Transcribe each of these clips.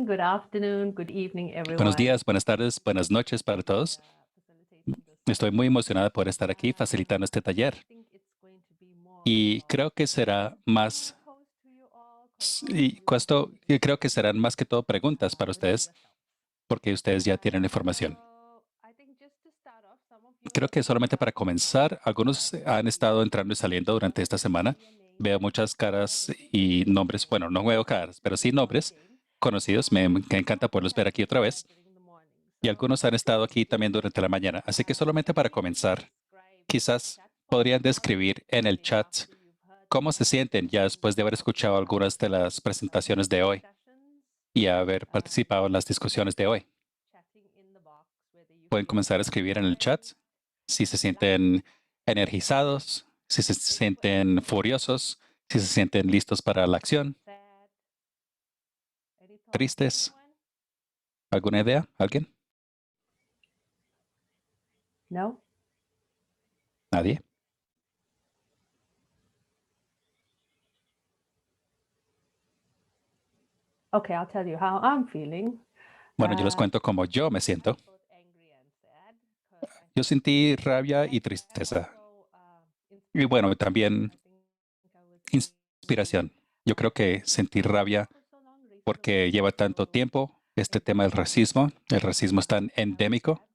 morning, good afternoon, good evening, Buenos everyone. días, buenas tardes, buenas noches para todos. Estoy muy emocionada por estar aquí facilitando este taller y creo que será más y creo que serán más que todo preguntas para ustedes porque ustedes ya tienen información. Creo que solamente para comenzar, algunos han estado entrando y saliendo durante esta semana. Veo muchas caras y nombres, bueno, no veo caras, pero sí nombres conocidos. Me encanta poderlos ver aquí otra vez. Y algunos han estado aquí también durante la mañana. Así que solamente para comenzar, quizás podrían describir en el chat cómo se sienten ya después de haber escuchado algunas de las presentaciones de hoy y haber participado en las discusiones de hoy. Pueden comenzar a escribir en el chat si se sienten energizados, si se sienten furiosos, si se sienten listos para la acción, tristes. ¿Alguna idea? ¿Alguien? No? ¿Nadie? Okay, I'll tell you how I'm feeling. Bueno, yo les cuento cómo yo me siento. Yo sentí rabia y tristeza. Y bueno, también inspiración. Yo creo que sentí rabia porque lleva tanto tiempo este tema del racismo. El racismo es tan endémico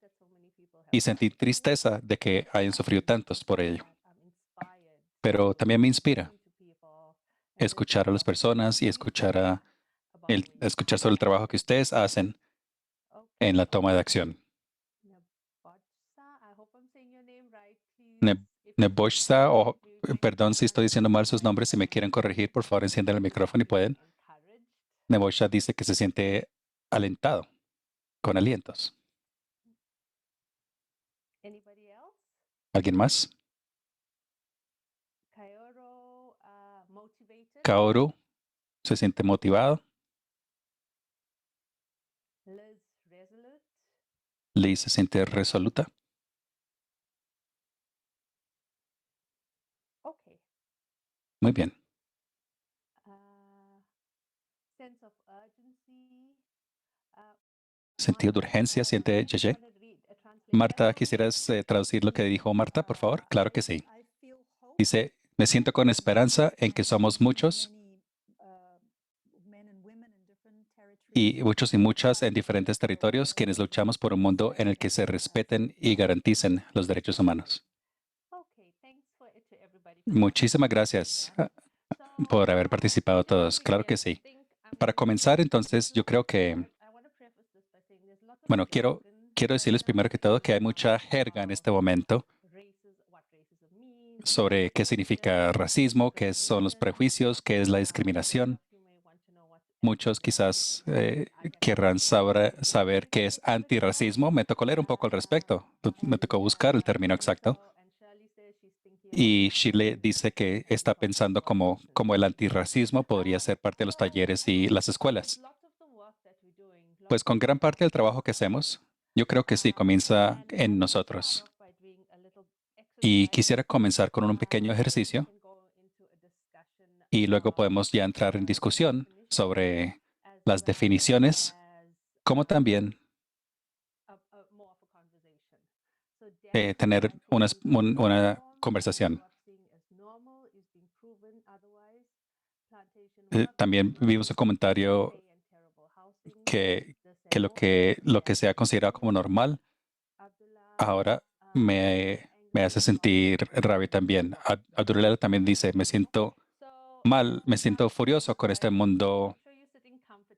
y sentí tristeza de que hayan sufrido tantos por ello. Pero también me inspira escuchar a las personas y escuchar sobre el trabajo que ustedes hacen en la toma de acción. Neboshsa, o perdón si estoy diciendo mal sus nombres, si me quieren corregir, por favor enciendan el micrófono y pueden. Neboshsa dice que se siente alentado, con alientos. ¿Alguien más? Kaoru se siente motivado. Liz se siente resoluta. Muy bien. Sentido de urgencia, siente Yeye. Marta, ¿quisieras traducir lo que dijo Marta, por favor? Claro que sí. Dice, me siento con esperanza en que somos muchos y muchos y muchas en diferentes territorios quienes luchamos por un mundo en el que se respeten y garanticen los derechos humanos. Muchísimas gracias por haber participado todos. Claro que sí. Para comenzar, entonces, yo creo que, bueno, quiero decirles primero que todo que hay mucha jerga en este momento sobre qué significa racismo, qué son los prejuicios, qué es la discriminación. Muchos quizás querrán saber qué es antirracismo. Me tocó leer un poco al respecto. Me tocó buscar el término exacto. Y Shirley dice que está pensando como el antirracismo podría ser parte de los talleres y las escuelas. Pues con gran parte del trabajo que hacemos, yo creo que sí, comienza en nosotros. Y quisiera comenzar con un pequeño ejercicio y luego podemos ya entrar en discusión sobre las definiciones, como también tener una conversación. También vimos un comentario que lo que se ha considerado como normal ahora me hace sentir rabia también. Abdullah también dice, me siento mal, me siento furioso con este mundo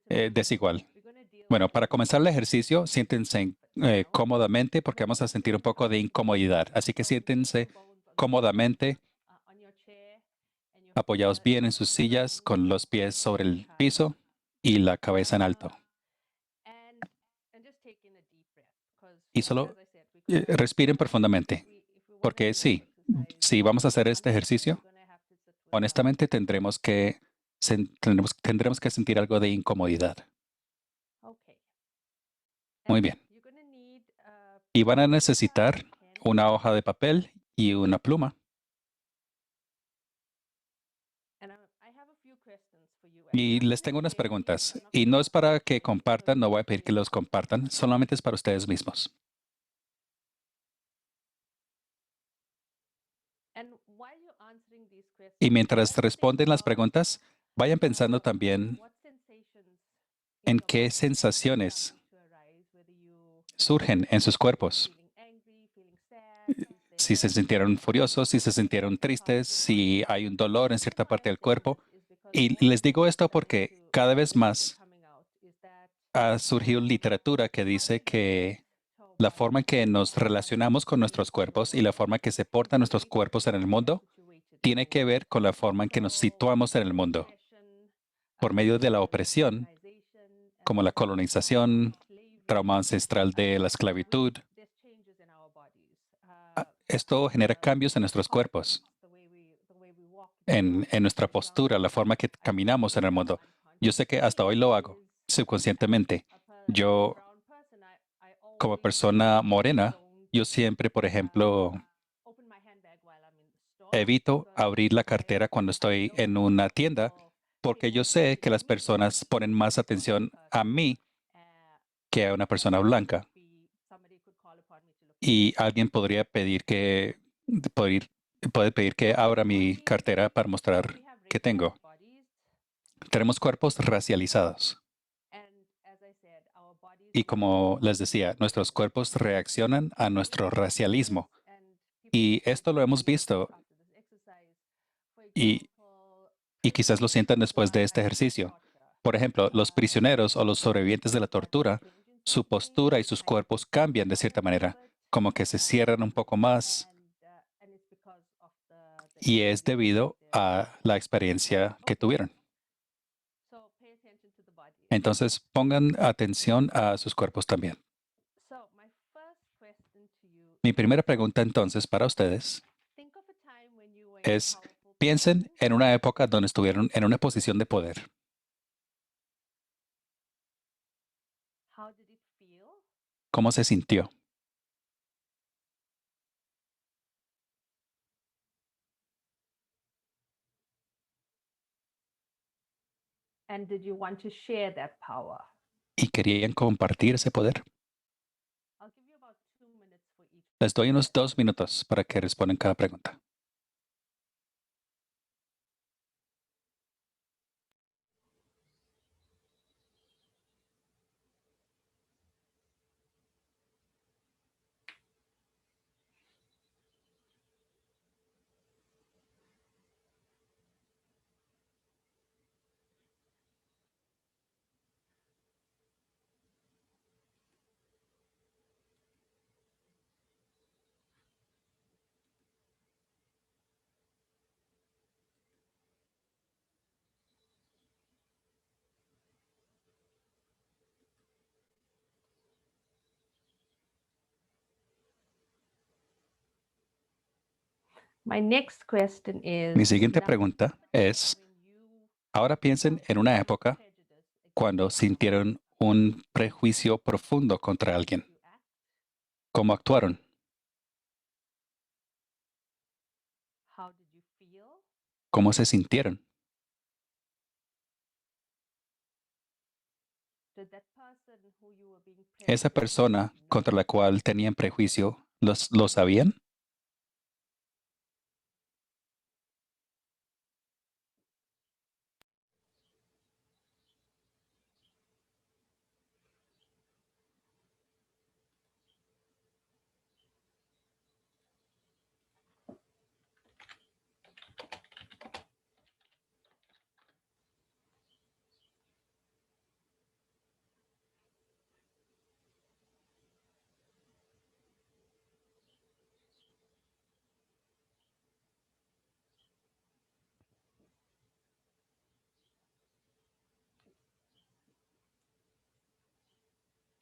desigual. Bueno, para comenzar el ejercicio, siéntense cómodamente porque vamos a sentir un poco de incomodidad. Así que siéntense cómodamente, apoyados bien en sus sillas, con los pies sobre el piso y la cabeza en alto. Y solo respiren profundamente, porque sí, si vamos a hacer este ejercicio, honestamente tendremos que sentir algo de incomodidad. Muy bien. Y van a necesitar una hoja de papel y una pluma. Y les tengo unas preguntas. Y no es para que compartan, no voy a pedir que los compartan, solamente es para ustedes mismos. Y mientras responden las preguntas, vayan pensando también en qué sensaciones surgen en sus cuerpos. Si se sintieron furiosos, si se sintieron tristes, si hay un dolor en cierta parte del cuerpo. Y les digo esto porque cada vez más ha surgido literatura que dice que la forma en que nos relacionamos con nuestros cuerpos y la forma en que se portan nuestros cuerpos en el mundo tiene que ver con la forma en que nos situamos en el mundo. Por medio de la opresión, como la colonización, trauma ancestral de la esclavitud, esto genera cambios en nuestros cuerpos, en nuestra postura, la forma que caminamos en el mundo. Yo sé que hasta hoy lo hago subconscientemente. Yo, como persona morena, yo siempre, por ejemplo, evito abrir la cartera cuando estoy en una tienda porque yo sé que las personas ponen más atención a mí que a una persona blanca. Y alguien podría pedir poder- puede pedir que abra mi cartera para mostrar que tengo. Tenemos cuerpos racializados. Y como les decía, nuestros cuerpos reaccionan a nuestro racialismo. Y esto lo hemos visto y, y quizás lo sientan después de este ejercicio. Por ejemplo, los prisioneros o los sobrevivientes de la tortura, su postura y sus cuerpos cambian de cierta manera, como que se cierran un poco más y es debido a la experiencia que tuvieron. Entonces, pongan atención a sus cuerpos también. Mi primera pregunta entonces para ustedes es, piensen en una época donde estuvieron en una posición de poder. ¿Cómo se sintió? And did you want to share that power? ¿Y querían compartir ese poder? Les doy unos 2 minutos para que respondan cada pregunta. Mi siguiente pregunta es, ahora piensen en una época cuando sintieron un prejuicio profundo contra alguien. ¿Cómo actuaron? ¿Cómo se sintieron? ¿Esa persona contra la cual tenían prejuicio, lo sabían?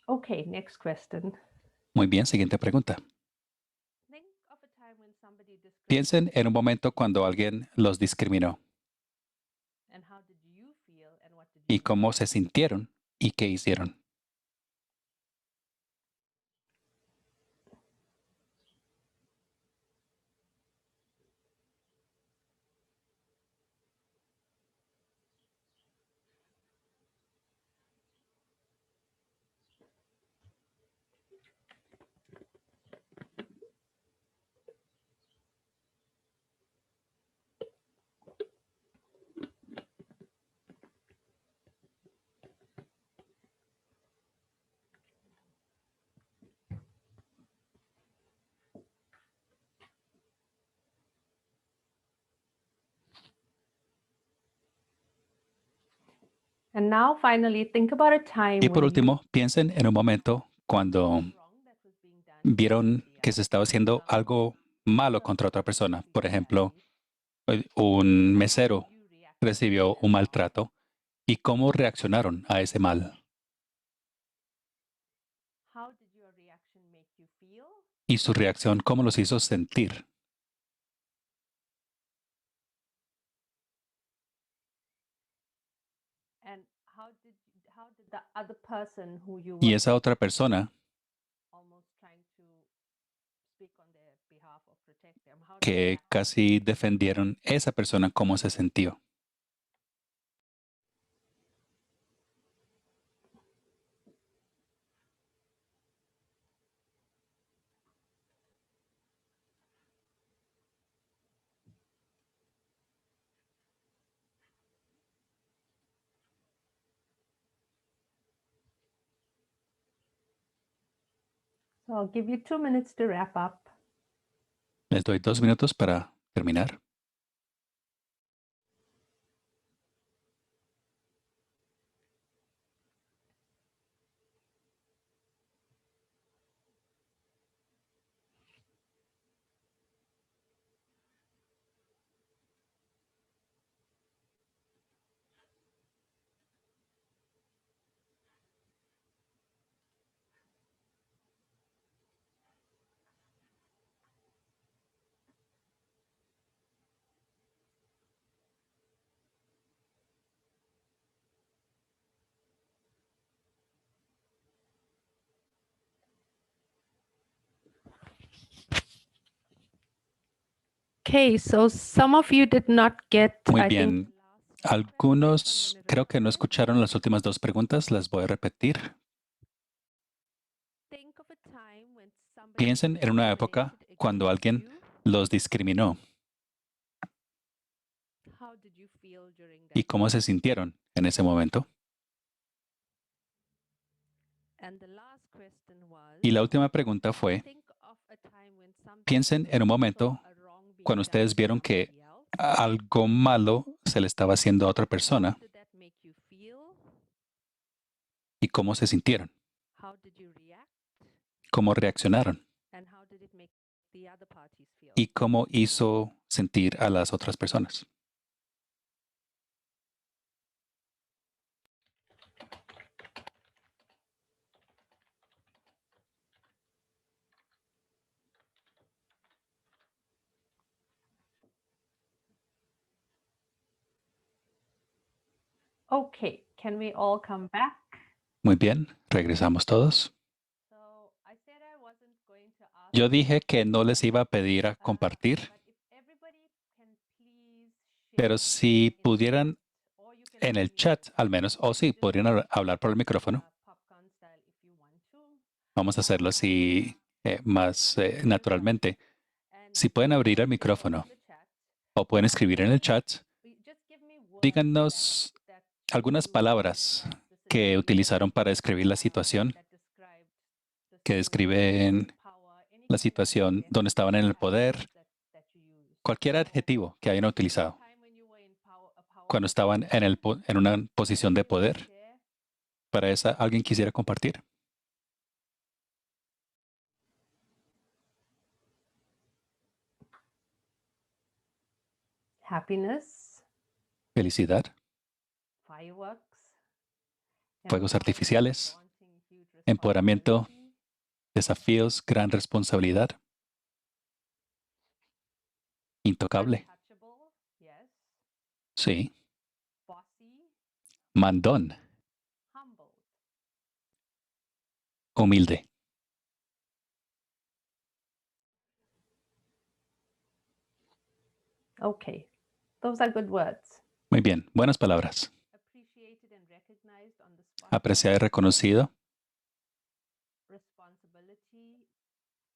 Okay, next question. Muy bien, siguiente pregunta. Piensen en un momento cuando alguien los discriminó y cómo se sintieron y qué hicieron. And now finally think about a time Y por when you último, piensen en un momento cuando wrong that was being done vieron to que the se other. estaba haciendo algo malo contra otra persona. Por ejemplo, un How mesero did you react? recibió un maltrato y cómo reaccionaron a ese mal. How did your reaction make you feel? Y su reacción, cómo los hizo sentir. And how did the other person who you Y were esa otra persona almost trying to speak on their behalf or protect them, how did que that casi defendieron, esa persona cómo se sintió? So I'll give you 2 minutes to wrap up. Les doy 2 minutos para terminar. Okay, so some of you did not get, Muy I think, bien. the last two questions. Algunos I'm gonna creo que no repeat it. escucharon las últimas 2 preguntas. Las voy a repetir. Think of a time when somebody Piensen en una época discriminated cuando against alguien you. los discriminó How did you feel during y that cómo se time? sintieron en ese momento. And the last question was, Y la última pregunta fue, think of a time when something piensen en un momento a wrong being cuando done ustedes to vieron que somebody else. algo malo se le estaba haciendo a otra persona How did that make you feel? y cómo se sintieron, How did you react? cómo reaccionaron And how did it make the other parties feel? y cómo hizo sentir a las otras personas. Okay, can we all come back? Muy bien, regresamos todos. So I said I wasn't going to ask Yo you, dije que no les iba a pedir a compartir, but if everybody can please pero share si in the pudieran chat, or you can en el unmute chat yourself. al menos, o sí, Just podrían hablar por el micrófono. Popcorn style if you want to. Vamos a hacerlo así más naturalmente. And Si pueden abrir el share micrófono in the chat. o pueden escribir en el chat, Just give me words díganos that algunas you palabras que specifically, utilizaron para describir la situación, that described the que describen power, any la kind of situación donde estaban en el poder, cualquier adjetivo que hayan utilizado time when you were in a power cuando estaban en, en una posición de poder. share. Para esa, ¿alguien quisiera compartir? Happiness, Felicidad, fireworks, fuegos empowerment, artificiales, daunting, huge empoderamiento, responsibility, desafíos, gran responsabilidad, intocable, untouchable, yes, sí, bossy, mandón, humbled. humilde. Okay, those are good words. Muy bien, buenas palabras. Appreciated and recognized on the spot. Apreciado y reconocido. Responsibility.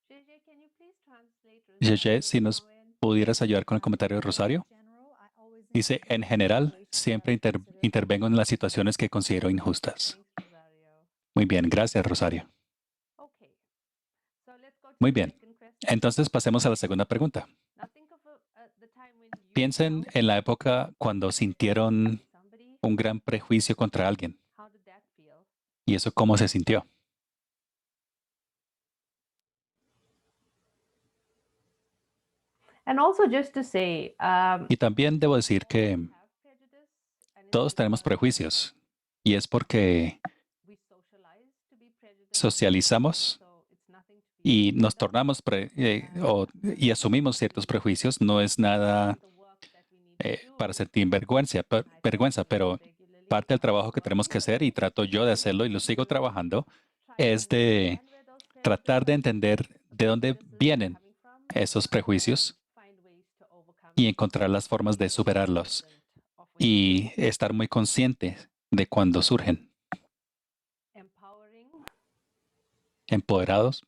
JJ, can you please translate? Yeye, si nos pudieras ayudar con el comentario de Rosario. Dice, en general, siempre intervengo en las situaciones que considero injustas. Thanks, Rosario. Muy bien, gracias, Rosario. Okay. So let's go to Muy the bien. second question. Entonces pasemos a la segunda pregunta. Now think of the time when you Piensen felt en la época cuando sintieron somebody un gran prejuicio contra alguien. How did that feel? ¿Y eso cómo se sintió? And also just to say, Y también debo decir que have prejudice, and it's todos tenemos because prejuicios. Y es porque we socialize to be prejudiced, socializamos so it's nothing to be y nos ashamed of. tornamos y asumimos ciertos prejuicios. No es nada The work that we need to para do, sentir vergüenza, vergüenza, pero regularly parte del as trabajo que well, tenemos que hacer, y trato yo de hacerlo y lo sigo trabajando, es de understand where those tratar de prejudices, entender de dónde prejudices are vienen coming from, esos prejuicios find ways to overcome y it, encontrar las formas de superarlos cognizant of when y estar muy consciente de cuando surgen. empowering. Empoderados.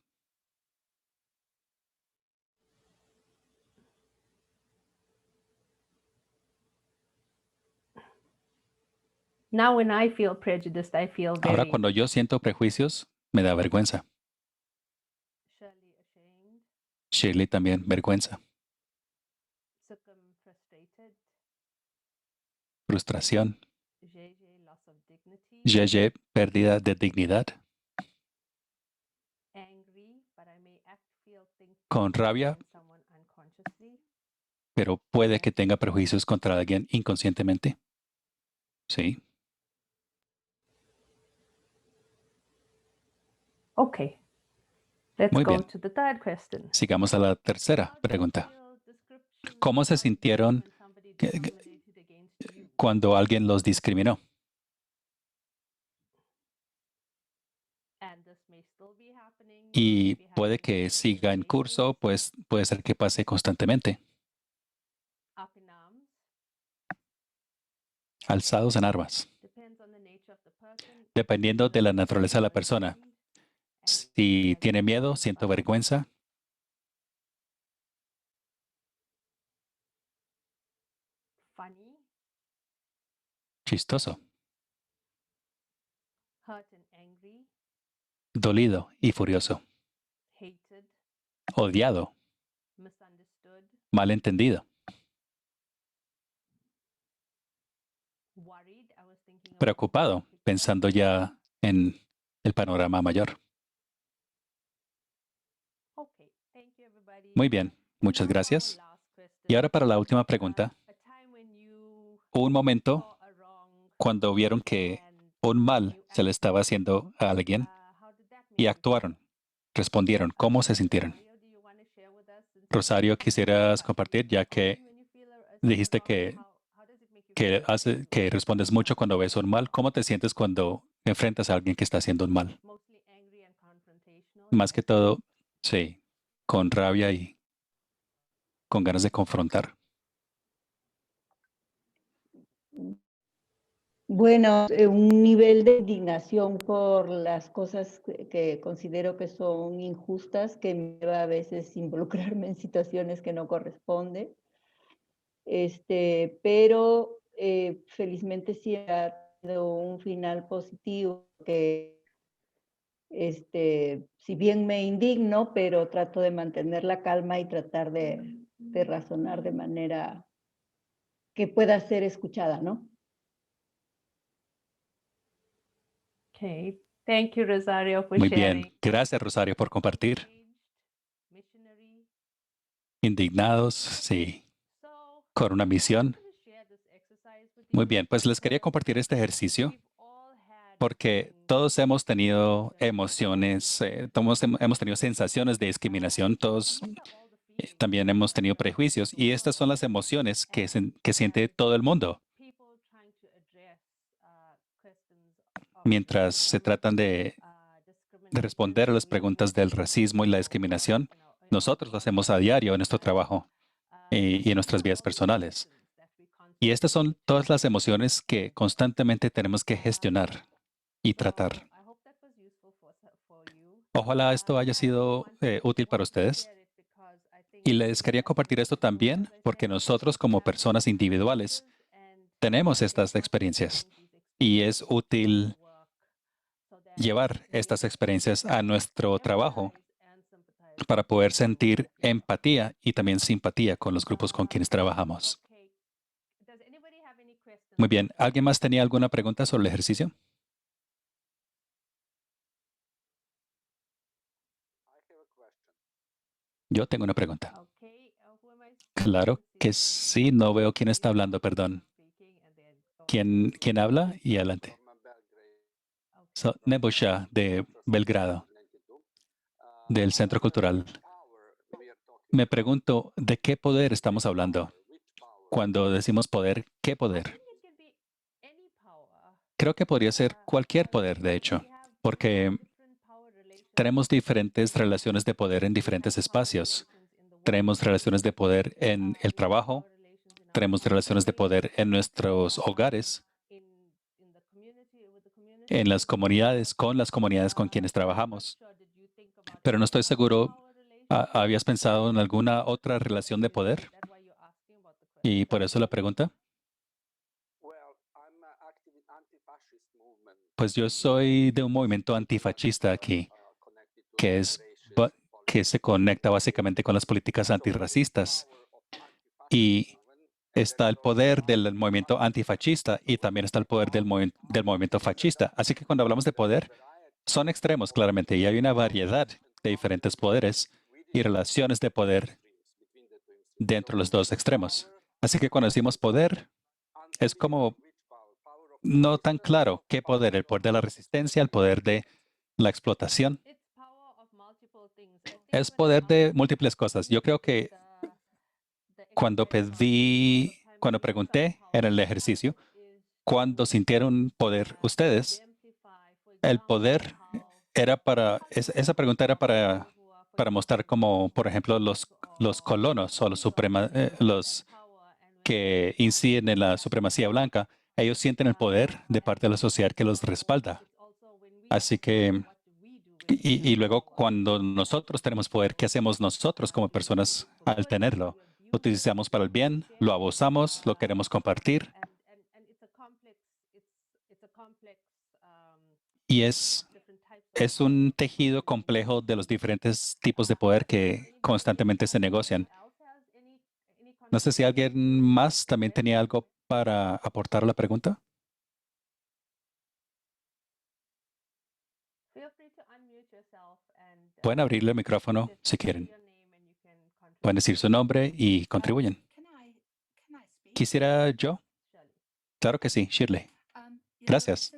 Now when I feel prejudiced, I feel Ahora, very cuando yo siento prejuicios, me da vergüenza. surely ashamed, Shirley también, vergüenza, frustrated, frustración, loss of dignity, yeye, pérdida de dignidad, angry, but I may act, feel, think con rabia, against someone unconsciously. pero puede que tenga prejuicios contra alguien inconscientemente. Sí. Okay. Let's Muy go bien. to the third question. Sigamos a la tercera pregunta. ¿Cómo se sintieron cuando alguien los discriminó? Y puede que siga en curso, pues puede ser que pase constantemente. Alzados en armas. Dependiendo de la naturaleza de la persona. Si tiene miedo, siento vergüenza. Funny, Chistoso. hurt and angry, Dolido y furioso. hated, Odiado. misunderstood, Malentendido. worried. I was thinking about Preocupado, pensando ya en el panorama mayor. Okay, thank you everybody. Muy bien, muchas Now for our gracias. last question. Y ahora para la última pregunta. A time when you Hubo un momento saw a wrong cuando vieron que and un mal you se le estaba haciendo a alguien how did that make y you actuaron, respondieron. ¿Cómo se sintieron? Rosario, do you want to share with us since Rosario, quisieras compartir, ya que when you feel dijiste how does it make you feel? que respondes mucho cuando ves un mal. ¿Cómo te sientes cuando enfrentas a alguien que está haciendo un mal? Mostly angry and confrontational. Más que todo, sí, con rabia y con ganas de confrontar. Bueno, un nivel de indignación por las cosas que considero que son injustas, que me lleva a veces involucrarme en situaciones que no corresponden. Pero felizmente sí ha tenido un final positivo, que si bien me indigno, pero trato de mantener la calma y tratar de razonar de manera que pueda ser escuchada, ¿no? Okay, thank you Rosario for Muy sharing. bien. Gracias, Rosario, por compartir. Missionary. Indignados, sí, So, con una misión. I'm gonna share this exercise with Muy you bien, pues les quería compartir este ejercicio we've all had porque todos hemos tenido emociones, todos hemos tenido sensaciones de discriminación, todos también hemos tenido prejuicios y estas son las emociones que siente todo el mundo people trying to address questions of mientras se tratan de responder a las preguntas del racismo y la discriminación. Nosotros lo hacemos a diario en nuestro trabajo y en nuestras vidas personales. Y estas son todas las emociones que constantemente tenemos que gestionar y tratar. Ojalá esto haya sido útil para ustedes. Y les quería compartir esto también porque nosotros como personas individuales tenemos estas experiencias y es útil llevar estas experiencias a nuestro trabajo para poder sentir empatía y también simpatía con los grupos con quienes trabajamos. Muy bien. ¿Alguien más tenía alguna pregunta sobre el ejercicio? Yo tengo una pregunta. Claro que sí, no veo quién está hablando, perdón. ¿Quién habla? Y adelante. Nebusha de Belgrado, del Centro Cultural. Me pregunto, ¿de qué poder estamos hablando? Cuando decimos poder, ¿qué poder? Creo que podría ser cualquier poder, de hecho, porque tenemos diferentes relaciones de poder en diferentes espacios. Tenemos relaciones de poder en el trabajo, tenemos relaciones de poder en nuestros hogares, en las comunidades, con las comunidades con quienes trabajamos. Pero no estoy seguro, ¿habías pensado en alguna otra relación de poder? Y por eso la pregunta. Pues yo soy de un movimiento antifascista aquí, que que se conecta básicamente con las políticas antirracistas. Y está el poder del movimiento antifascista y también está el poder del movimiento fascista. Así que cuando hablamos de poder, son extremos, claramente, y hay una variedad de diferentes poderes y relaciones de poder dentro de los dos extremos. Así que cuando decimos poder, es como no tan claro qué poder, el poder de la resistencia, el poder de la explotación. Es poder de múltiples cosas. Yo creo que cuando pregunté en el ejercicio, cuando sintieron poder ustedes, el poder era esa pregunta era para mostrar como, por ejemplo, los colonos o los que inciden en la supremacía blanca, ellos sienten el poder de parte de la sociedad que los respalda. Así que, y luego cuando nosotros tenemos poder, ¿qué hacemos nosotros como personas al tenerlo? Lo utilizamos para el bien, lo abusamos, lo queremos compartir. Y es un tejido complejo de los diferentes tipos de poder que constantemente se negocian. No sé si alguien más también tenía algo para aportar a la pregunta. Pueden abrirle el micrófono si quieren. Pueden decir su nombre y contribuyen. ¿Quisiera yo? Claro que sí, Shirley. Gracias.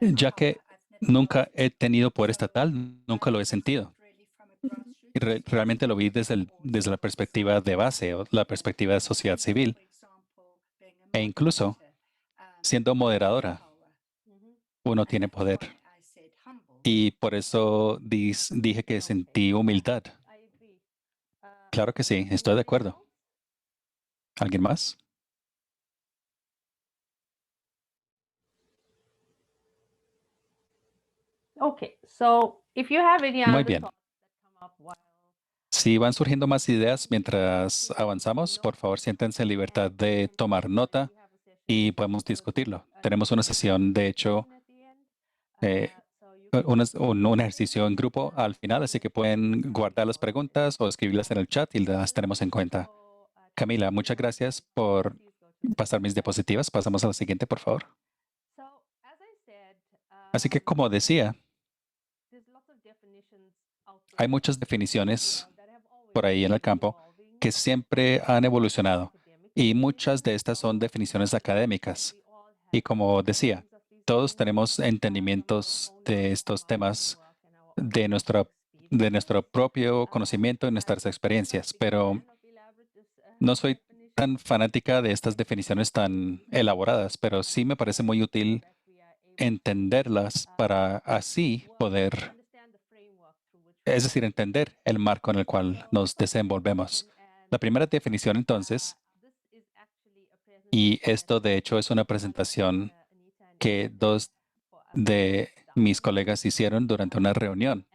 Ya que nunca he tenido poder estatal, nunca lo he sentido. Y realmente lo vi desde la perspectiva de base o la perspectiva de sociedad civil. E incluso siendo moderadora, uno tiene poder. Y por eso dije que sentí humildad. Claro que sí, estoy de acuerdo. ¿Alguien más? Muy bien. Si van surgiendo más ideas mientras avanzamos, por favor, siéntense en libertad de tomar nota y podemos discutirlo. Tenemos una sesión, de hecho, un ejercicio en grupo al final, así que pueden guardar las preguntas o escribirlas en el chat y las tenemos en cuenta. Camila, muchas gracias por pasar mis diapositivas. Pasamos a la siguiente, por favor. Así que, como decía, hay muchas definiciones por ahí en el campo que siempre han evolucionado y muchas de estas son definiciones académicas. Y como decía, todos tenemos entendimientos de estos temas de nuestro propio conocimiento y nuestras experiencias, pero no soy tan fanática de estas definiciones tan elaboradas, pero sí me parece muy útil entenderlas para así poder, es decir, entender el marco en el cual nos desenvolvemos. La primera definición, entonces, y esto de hecho es una presentación que dos de mis colegas hicieron durante una reunión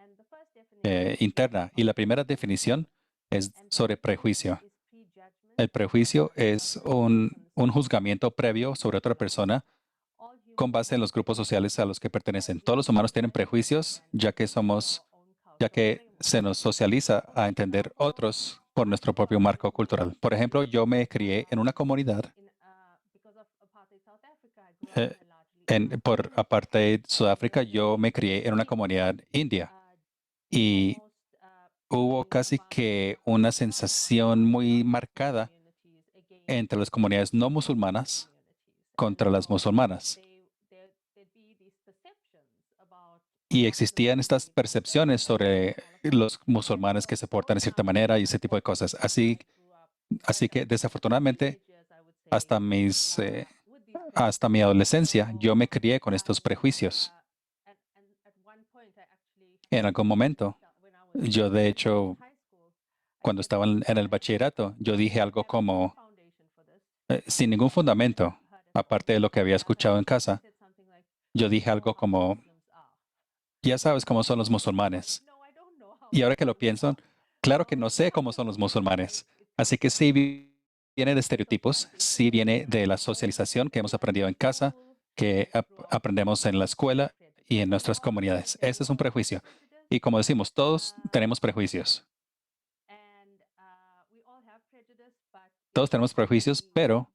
interna. Y la primera definición es sobre prejuicio. El prejuicio es un juzgamiento previo sobre otra persona con base en los grupos sociales a los que pertenecen. Todos los humanos tienen prejuicios, ya que se nos socializa a entender otros por nuestro propio marco cultural. Por ejemplo, yo me crié en una comunidad por apartheid Sudáfrica, yo me crié en una comunidad india y hubo casi que una sensación muy marcada entre las comunidades no musulmanas contra las musulmanas. Y existían estas percepciones sobre los musulmanes que se portan de cierta manera y ese tipo de cosas. Así que desafortunadamente, hasta mi adolescencia, yo me crié con estos prejuicios. En algún momento, yo de hecho, cuando estaba en el bachillerato, yo dije algo como, sin ningún fundamento, aparte de lo que había escuchado en casa, yo dije algo como, ya sabes cómo son los musulmanes. Y ahora que lo pienso, claro que no sé cómo son los musulmanes. Así que sí viene de estereotipos, sí viene de la socialización que hemos aprendido en casa, que aprendemos en la escuela y en nuestras comunidades. Ese es un prejuicio. Y como decimos, todos tenemos prejuicios. Todos tenemos prejuicios, pero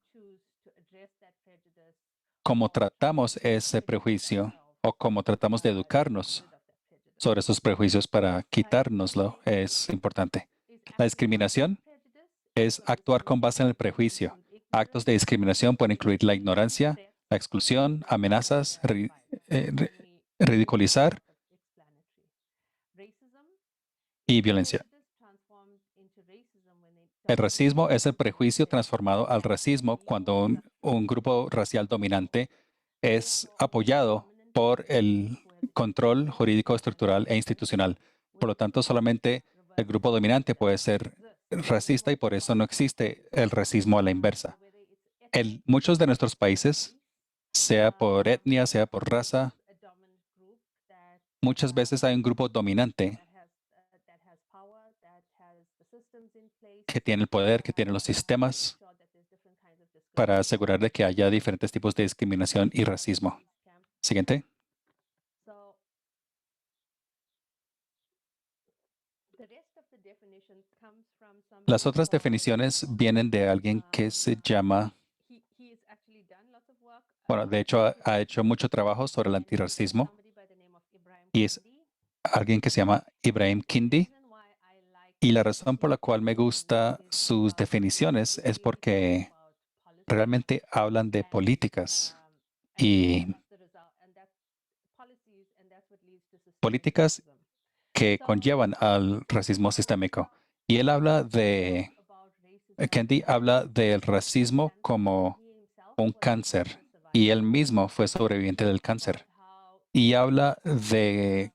cómo tratamos ese prejuicio o cómo tratamos de educarnos sobre esos prejuicios para quitárnoslo es importante. La discriminación es actuar con base en el prejuicio. Actos de discriminación pueden incluir la ignorancia, la exclusión, amenazas, ridiculizar y violencia. El racismo es el prejuicio transformado al racismo cuando un grupo racial dominante es apoyado por el control jurídico, estructural e institucional. Por lo tanto, solamente el grupo dominante puede ser racista y por eso no existe el racismo a la inversa. En muchos de nuestros países, sea por etnia, sea por raza, muchas veces hay un grupo dominante que tiene el poder, que tiene los sistemas para asegurar de que haya diferentes tipos de discriminación y racismo. Siguiente. Las otras definiciones vienen de alguien que se llama, bueno, de hecho ha hecho mucho trabajo sobre el antirracismo y es alguien que se llama Ibrahim Kendi. Y la razón por la cual me gusta sus definiciones es porque realmente hablan de políticas y políticas que conllevan al racismo sistémico. Y Kendi habla del racismo como un cáncer y él mismo fue sobreviviente del cáncer. Y habla de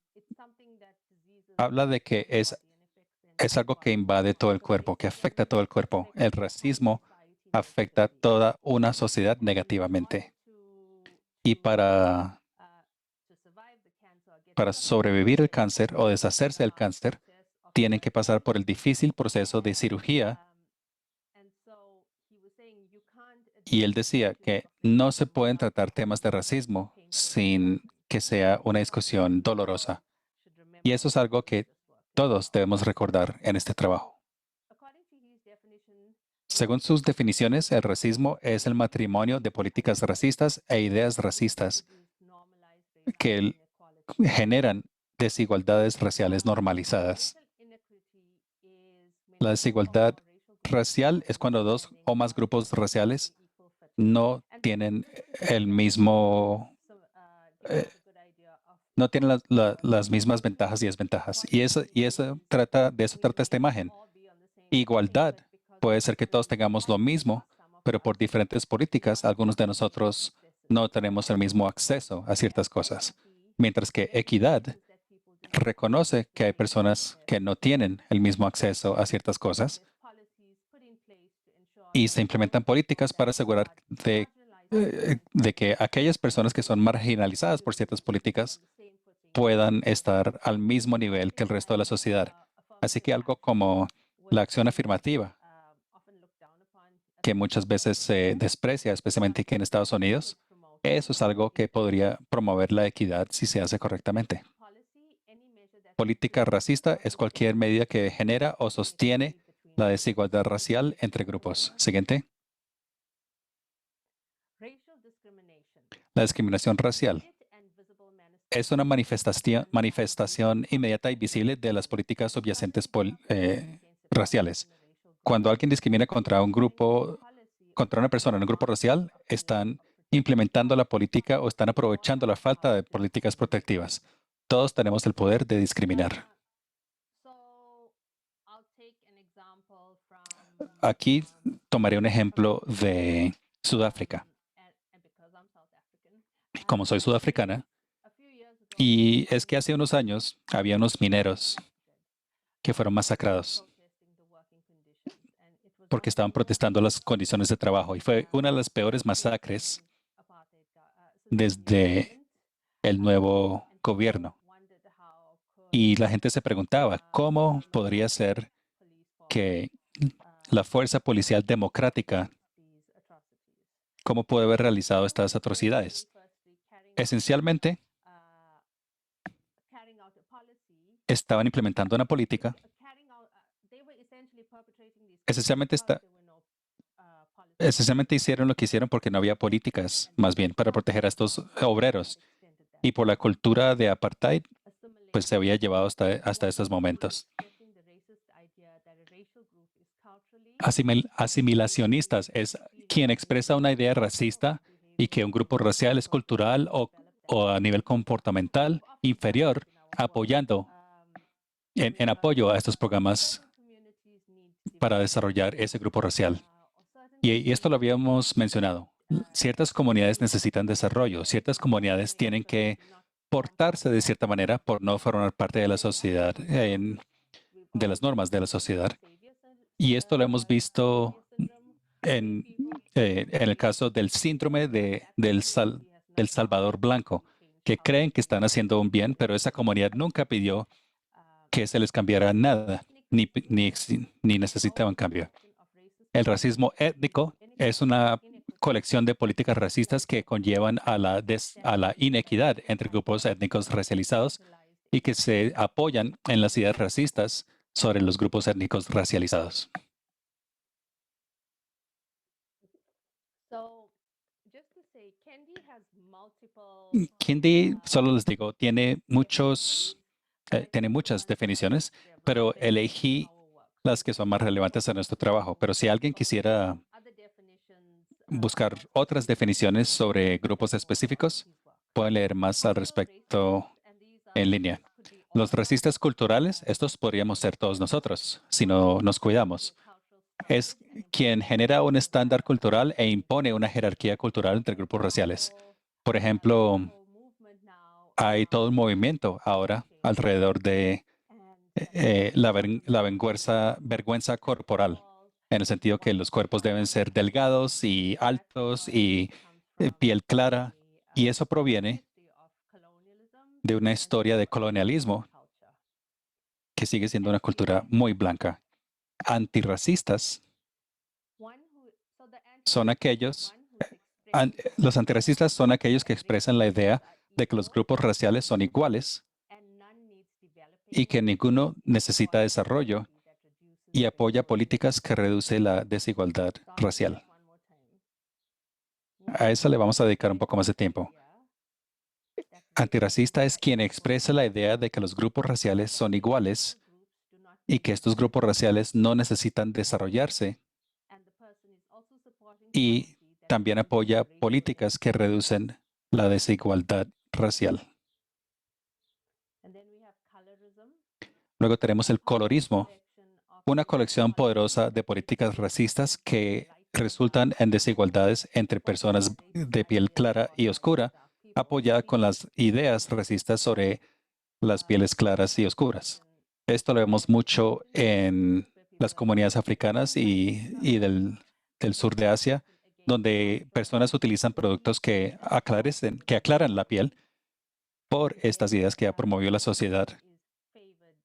que es algo que invade todo el cuerpo, que afecta a todo el cuerpo. El racismo afecta a toda una sociedad negativamente. Y para sobrevivir el cáncer o deshacerse del cáncer, tienen que pasar por el difícil proceso de cirugía. Y él decía que no se pueden tratar temas de racismo sin que sea una discusión dolorosa. Y eso es algo que todos debemos recordar en este trabajo. Según sus definiciones, el racismo es el matrimonio de políticas racistas e ideas racistas que generan desigualdades raciales normalizadas. La desigualdad racial es cuando dos o más grupos raciales no tienen el mismo, no tienen las mismas ventajas y desventajas. Y de eso trata esta imagen. Igualdad puede ser que todos tengamos lo mismo, pero por diferentes políticas, algunos de nosotros no tenemos el mismo acceso a ciertas cosas. Mientras que equidad reconoce que hay personas que no tienen el mismo acceso a ciertas cosas y se implementan políticas para asegurar de que aquellas personas que son marginalizadas por ciertas políticas puedan estar al mismo nivel que el resto de la sociedad. Así que algo como la acción afirmativa, que muchas veces se desprecia, especialmente aquí en Estados Unidos, eso es algo que podría promover la equidad si se hace correctamente. Política racista es cualquier medida que genera o sostiene la desigualdad racial entre grupos. Siguiente. La discriminación racial es una manifestación inmediata y visible de las políticas subyacentes raciales. Cuando alguien discrimina contra un grupo, contra una persona en un grupo racial, están implementando la política o están aprovechando la falta de políticas protectivas. Todos tenemos el poder de discriminar. Aquí tomaré un ejemplo de Sudáfrica. Como soy sudafricana, y es que hace unos años había unos mineros que fueron masacrados porque estaban protestando las condiciones de trabajo. Y fue una de las peores masacres desde el nuevo gobierno. Y la gente se preguntaba, ¿cómo podría ser que la fuerza policial democrática, cómo puede haber realizado estas atrocidades? Esencialmente, estaban implementando una política. Esencialmente hicieron lo que hicieron porque no había políticas, más bien, para proteger a estos obreros. Y por la cultura de apartheid, pues se había llevado hasta estos momentos. Asimilacionistas es quien expresa una idea racista y que un grupo racial es cultural o a nivel comportamental inferior, apoyando en apoyo a estos programas para desarrollar ese grupo racial. Y esto lo habíamos mencionado. Ciertas comunidades necesitan desarrollo, ciertas comunidades tienen que portarse de cierta manera por no formar parte de la sociedad, de las normas de la sociedad. Y esto lo hemos visto en el caso del síndrome del Salvador Blanco, que creen que están haciendo un bien, pero esa comunidad nunca pidió que se les cambiara nada, ni necesitaban cambio. El racismo étnico es una colección de políticas racistas que conllevan a la inequidad entre grupos étnicos racializados y que se apoyan en las ideas racistas sobre los grupos étnicos racializados. Kendi, solo les digo, tiene muchas definiciones, pero elegí las que son más relevantes a nuestro trabajo. Pero si alguien quisiera buscar otras definiciones sobre grupos específicos, pueden leer más al respecto en línea. Los racistas culturales, estos podríamos ser todos nosotros, si no nos cuidamos. Es quien genera un estándar cultural e impone una jerarquía cultural entre grupos raciales. Por ejemplo, hay todo un movimiento ahora alrededor de la vergüenza corporal, en el sentido que los cuerpos deben ser delgados y altos y piel clara. Y eso proviene de una historia de colonialismo que sigue siendo una cultura muy blanca. Antirracistas son los antirracistas son aquellos que expresan la idea de que los grupos raciales son iguales y que ninguno necesita desarrollo y apoya políticas que reducen la desigualdad racial. A eso le vamos a dedicar un poco más de tiempo. Antirracista es quien expresa la idea de que los grupos raciales son iguales y que estos grupos raciales no necesitan desarrollarse, y también apoya políticas que reducen la desigualdad racial. Luego tenemos el colorismo, una colección poderosa de políticas racistas que resultan en desigualdades entre personas de piel clara y oscura, apoyada con las ideas racistas sobre las pieles claras y oscuras. Esto lo vemos mucho en las comunidades africanas y del sur de Asia, donde personas utilizan productos que aclaran la piel por estas ideas que ha promovido la sociedad,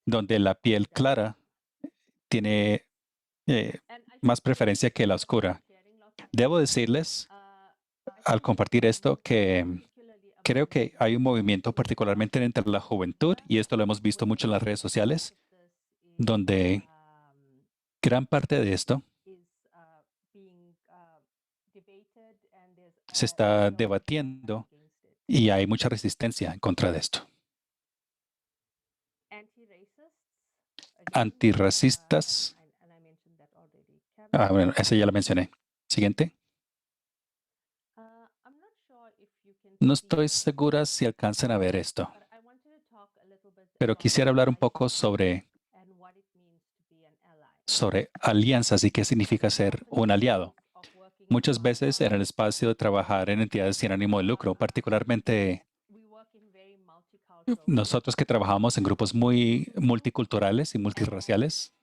donde la piel clara tiene más preferencia que la oscura. Debo decirles, al compartir esto, que creo que hay un movimiento particularmente entre la juventud, y esto lo hemos visto mucho en las redes sociales, donde gran parte de esto se está debatiendo y hay mucha resistencia en contra de esto. Antirracistas. Bueno, esa ya la mencioné. Siguiente. No estoy segura si alcanzan a ver esto, pero quisiera hablar un poco sobre alianzas y qué significa ser un aliado. Muchas veces en el espacio de trabajar en entidades sin ánimo de lucro, particularmente nosotros que trabajamos en grupos muy multiculturales y multirraciales,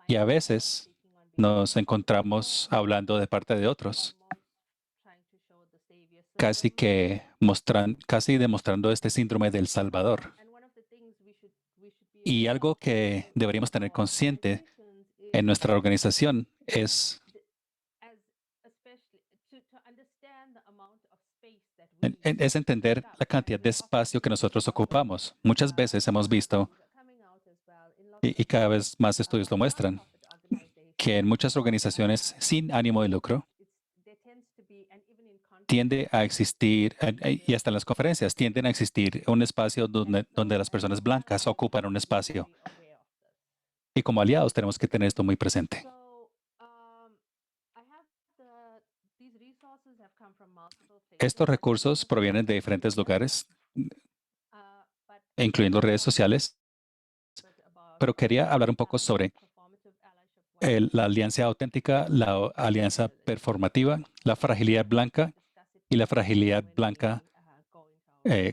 y a veces nos encontramos hablando de parte de otros, casi demostrando este síndrome del Salvador. Y algo que deberíamos tener consciente en nuestra organización es entender la cantidad de espacio que nosotros ocupamos. Muchas veces hemos visto, y cada vez más estudios lo muestran, que en muchas organizaciones sin ánimo de lucro tiende a existir, y hasta en las conferencias, tienden a existir un espacio donde las personas blancas ocupan un espacio. Y como aliados tenemos que tener esto muy presente. Estos recursos provienen de diferentes lugares, incluyendo redes sociales, pero quería hablar un poco sobre la alianza auténtica, la alianza performativa, la fragilidad blanca y la fragilidad blanca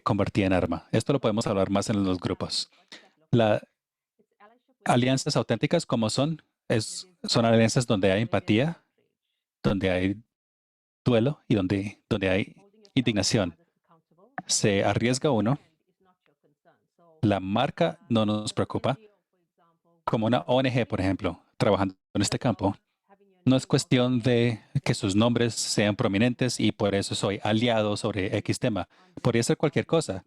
convertida en arma. Esto lo podemos hablar más en los grupos. Las alianzas auténticas, ¿cómo son? Son alianzas donde hay empatía, donde hay duelo y donde hay indignación. Se arriesga uno. La marca no nos preocupa. Como una ONG, por ejemplo, trabajando en este campo, no es cuestión de que sus nombres sean prominentes y por eso soy aliado sobre X tema. Podría ser cualquier cosa.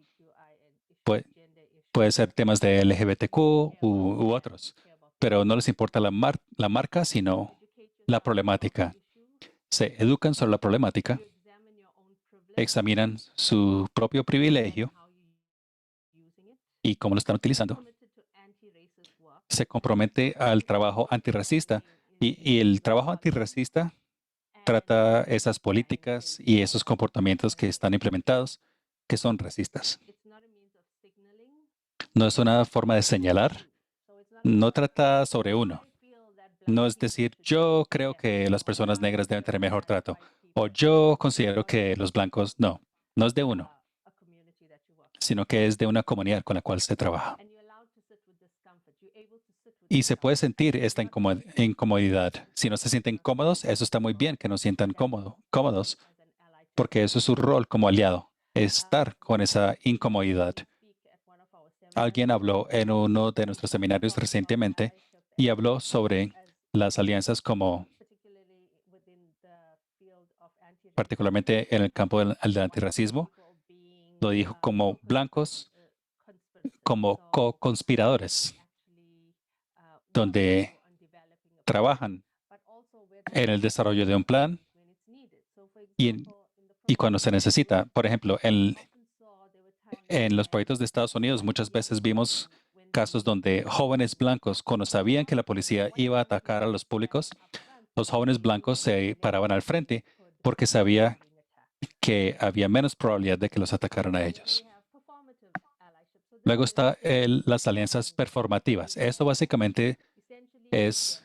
Puede ser temas de LGBTQ u otros, pero no les importa la marca, sino la problemática. Se educan sobre la problemática, examinan su propio privilegio y cómo lo están utilizando. Se compromete al trabajo antirracista y el trabajo antirracista trata esas políticas y esos comportamientos que están implementados que son racistas. No es una forma de señalar, no trata sobre uno. No es decir, yo creo que las personas negras deben tener mejor trato o yo considero que los blancos no. No es de uno, sino que es de una comunidad con la cual se trabaja. Y se puede sentir esta incomodidad. Si no se sienten cómodos, eso está muy bien que no sientan cómodos, porque eso es su rol como aliado, estar con esa incomodidad. Alguien habló en uno de nuestros seminarios recientemente y habló sobre las alianzas como, particularmente en el campo del antirracismo, lo dijo como blancos, como co-conspiradores, donde trabajan en el desarrollo de un plan y cuando se necesita. Por ejemplo, en los proyectos de Estados Unidos muchas veces vimos casos donde jóvenes blancos, cuando sabían que la policía iba a atacar a los públicos, los jóvenes blancos se paraban al frente porque sabía que había menos probabilidad de que los atacaran a ellos. Luego está las alianzas performativas. Esto básicamente es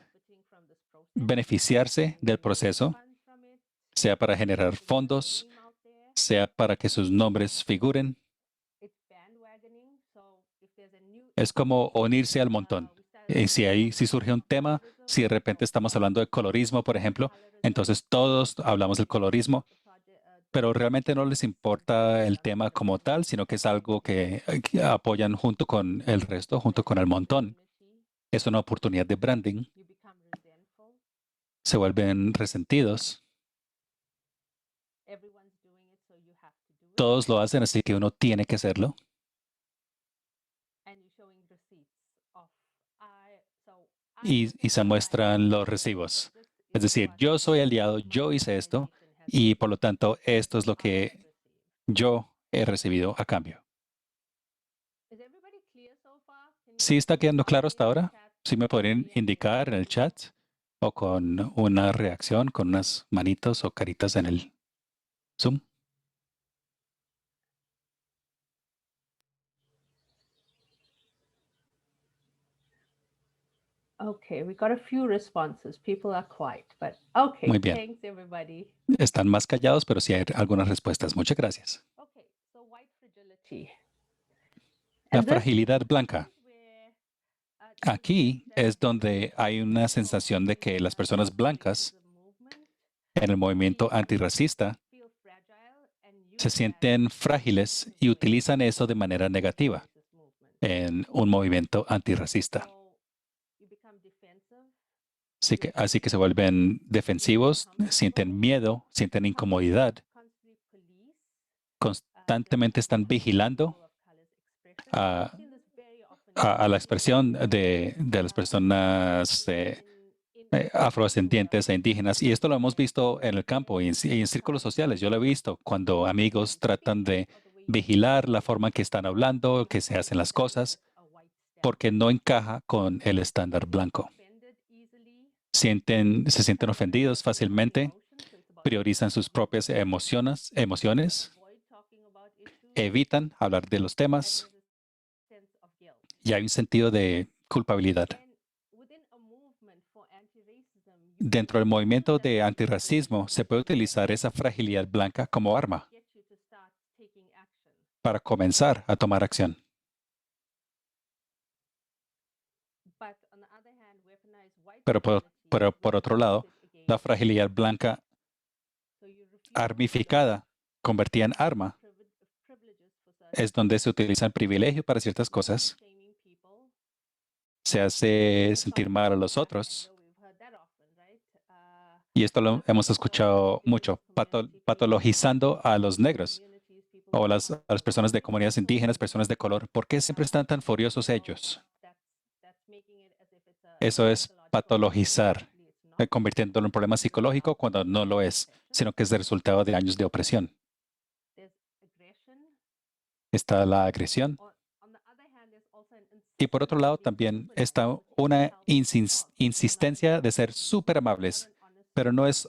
beneficiarse del proceso, sea para generar fondos, sea para que sus nombres figuren. Es como unirse al montón. Y si surge un tema, si de repente estamos hablando de colorismo, por ejemplo, entonces todos hablamos del colorismo, pero realmente no les importa el tema como tal, sino que es algo que apoyan junto con el resto, junto con el montón. Es una oportunidad de branding. Se vuelven resentidos. Todos lo hacen, así que uno tiene que hacerlo. Y se muestran los recibos. Es decir, yo soy aliado, yo hice esto, Y por lo tanto, esto es lo que yo he recibido a cambio. ¿Sí está quedando claro hasta ahora? ¿Sí me podrían indicar en el chat o con una reacción, con unas manitos o caritas en el Zoom? Okay, we got a few responses. People are quiet, but okay. Muy bien. Thanks, everybody. Están más callados, pero sí hay algunas respuestas. Muchas gracias. Okay, so white fragility. La And this fragilidad blanca. is where, Aquí es donde hay una sensación de que las personas blancas en el movimiento antirracista se sienten frágiles y utilizan eso de manera negativa en un movimiento antirracista. Así que se vuelven defensivos, sienten miedo, sienten incomodidad, constantemente están vigilando a la expresión de las personas afrodescendientes e indígenas. Y esto lo hemos visto en el campo y en círculos sociales. Yo lo he visto cuando amigos tratan de vigilar la forma en que están hablando, que se hacen las cosas, porque no encaja con el estándar blanco. Se sienten ofendidos fácilmente, priorizan sus propias emociones, evitan hablar de los temas y hay un sentido de culpabilidad. Dentro del movimiento de antirracismo se puede utilizar esa fragilidad blanca como arma para comenzar a tomar acción. Pero por otro lado, la fragilidad blanca armificada, convertida en arma, es donde se utiliza el privilegio para ciertas cosas, se hace sentir mal a los otros. Y esto lo hemos escuchado mucho, patologizando a los negros o a las personas de comunidades indígenas, personas de color. ¿Por qué siempre están tan furiosos ellos? Eso es patologizar, convirtiéndolo en un problema psicológico cuando no lo es, sino que es el resultado de años de opresión. Está la agresión. Y por otro lado, también está una insistencia de ser súper amables, pero no es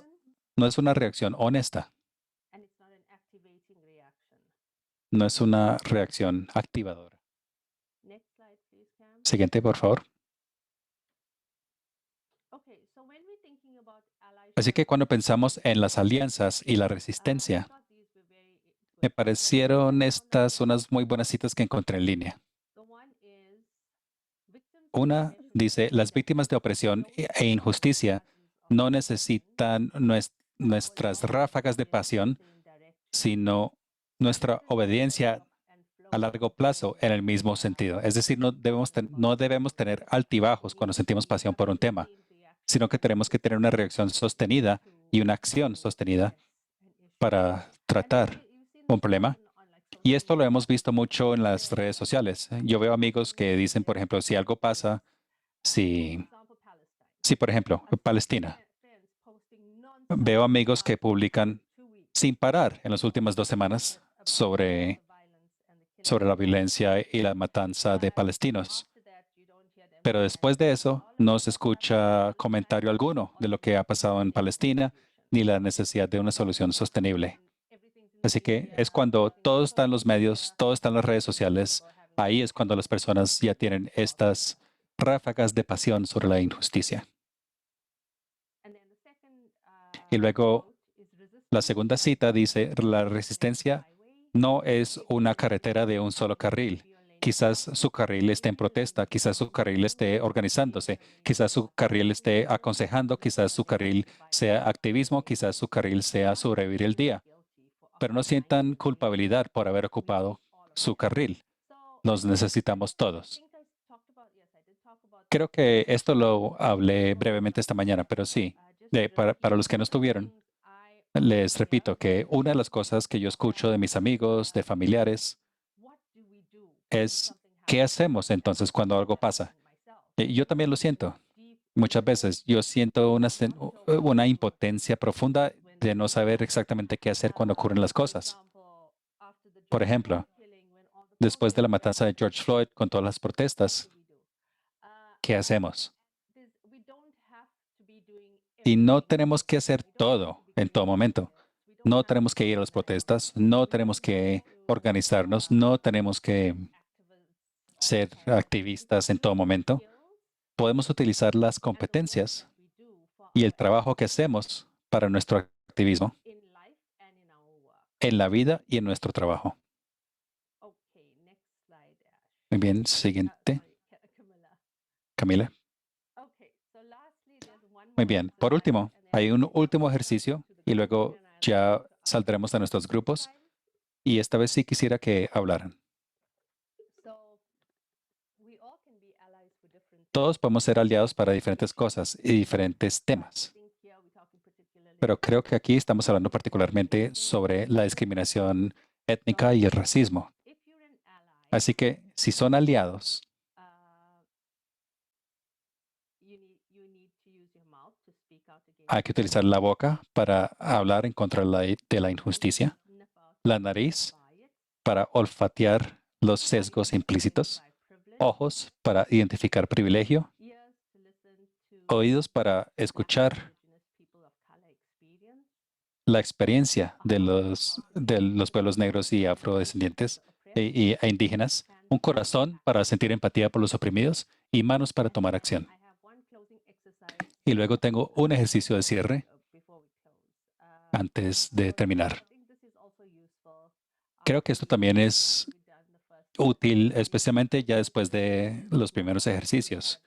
una reacción honesta. No es una reacción activadora. Siguiente, por favor. Así que cuando pensamos en las alianzas y la resistencia, me parecieron estas unas muy buenas citas que encontré en línea. Una dice, las víctimas de opresión e injusticia no necesitan nuestras ráfagas de pasión, sino nuestra obediencia a largo plazo en el mismo sentido. Es decir, no debemos tener altibajos cuando sentimos pasión por un tema, sino que tenemos que tener una reacción sostenida y una acción sostenida para tratar un problema. Y esto lo hemos visto mucho en las redes sociales. Yo veo amigos que dicen, por ejemplo, si algo pasa, si por ejemplo, Palestina, veo amigos que publican sin parar en las últimas 2 semanas sobre la violencia y la matanza de palestinos. Pero después de eso, no se escucha comentario alguno de lo que ha pasado en Palestina ni la necesidad de una solución sostenible. Así que es cuando todo está en los medios, todo está en las redes sociales, ahí es cuando las personas ya tienen estas ráfagas de pasión sobre la injusticia. Y luego, la segunda cita dice, la resistencia no es una carretera de un solo carril. Quizás su carril esté en protesta, quizás su carril esté organizándose, quizás su carril esté aconsejando, quizás su carril sea activismo, quizás su carril sea sobrevivir el día. Pero no sientan culpabilidad por haber ocupado su carril. Nos necesitamos todos. Creo que esto lo hablé brevemente esta mañana, pero sí, para los que no estuvieron, les repito que una de las cosas que yo escucho de mis amigos, de familiares, es ¿qué hacemos entonces cuando algo pasa? Yo también lo siento. Muchas veces yo siento una impotencia profunda de no saber exactamente qué hacer cuando ocurren las cosas. Por ejemplo, después de la matanza de George Floyd con todas las protestas, ¿qué hacemos? Y no tenemos que hacer todo en todo momento. No tenemos que ir a las protestas, no tenemos que organizarnos, no tenemos que ser activistas en todo momento. Podemos utilizar las competencias y el trabajo que hacemos para nuestro activismo en la vida y en nuestro trabajo. Muy bien, siguiente. Camila. Muy bien. Por último, hay un último ejercicio y luego ya saldremos de nuestros grupos. Y esta vez sí quisiera que hablaran. Todos podemos ser aliados para diferentes cosas y diferentes temas. Pero creo que aquí estamos hablando particularmente sobre la discriminación étnica y el racismo. Así que si son aliados, hay que utilizar la boca para hablar en contra de la injusticia, la nariz para olfatear los sesgos implícitos, ojos para identificar privilegio, oídos para escuchar la experiencia de los pueblos negros y afrodescendientes e indígenas, un corazón para sentir empatía por los oprimidos y manos para tomar acción. Y luego tengo un ejercicio de cierre antes de terminar. Creo que esto también es útil, especialmente ya después de los primeros ejercicios.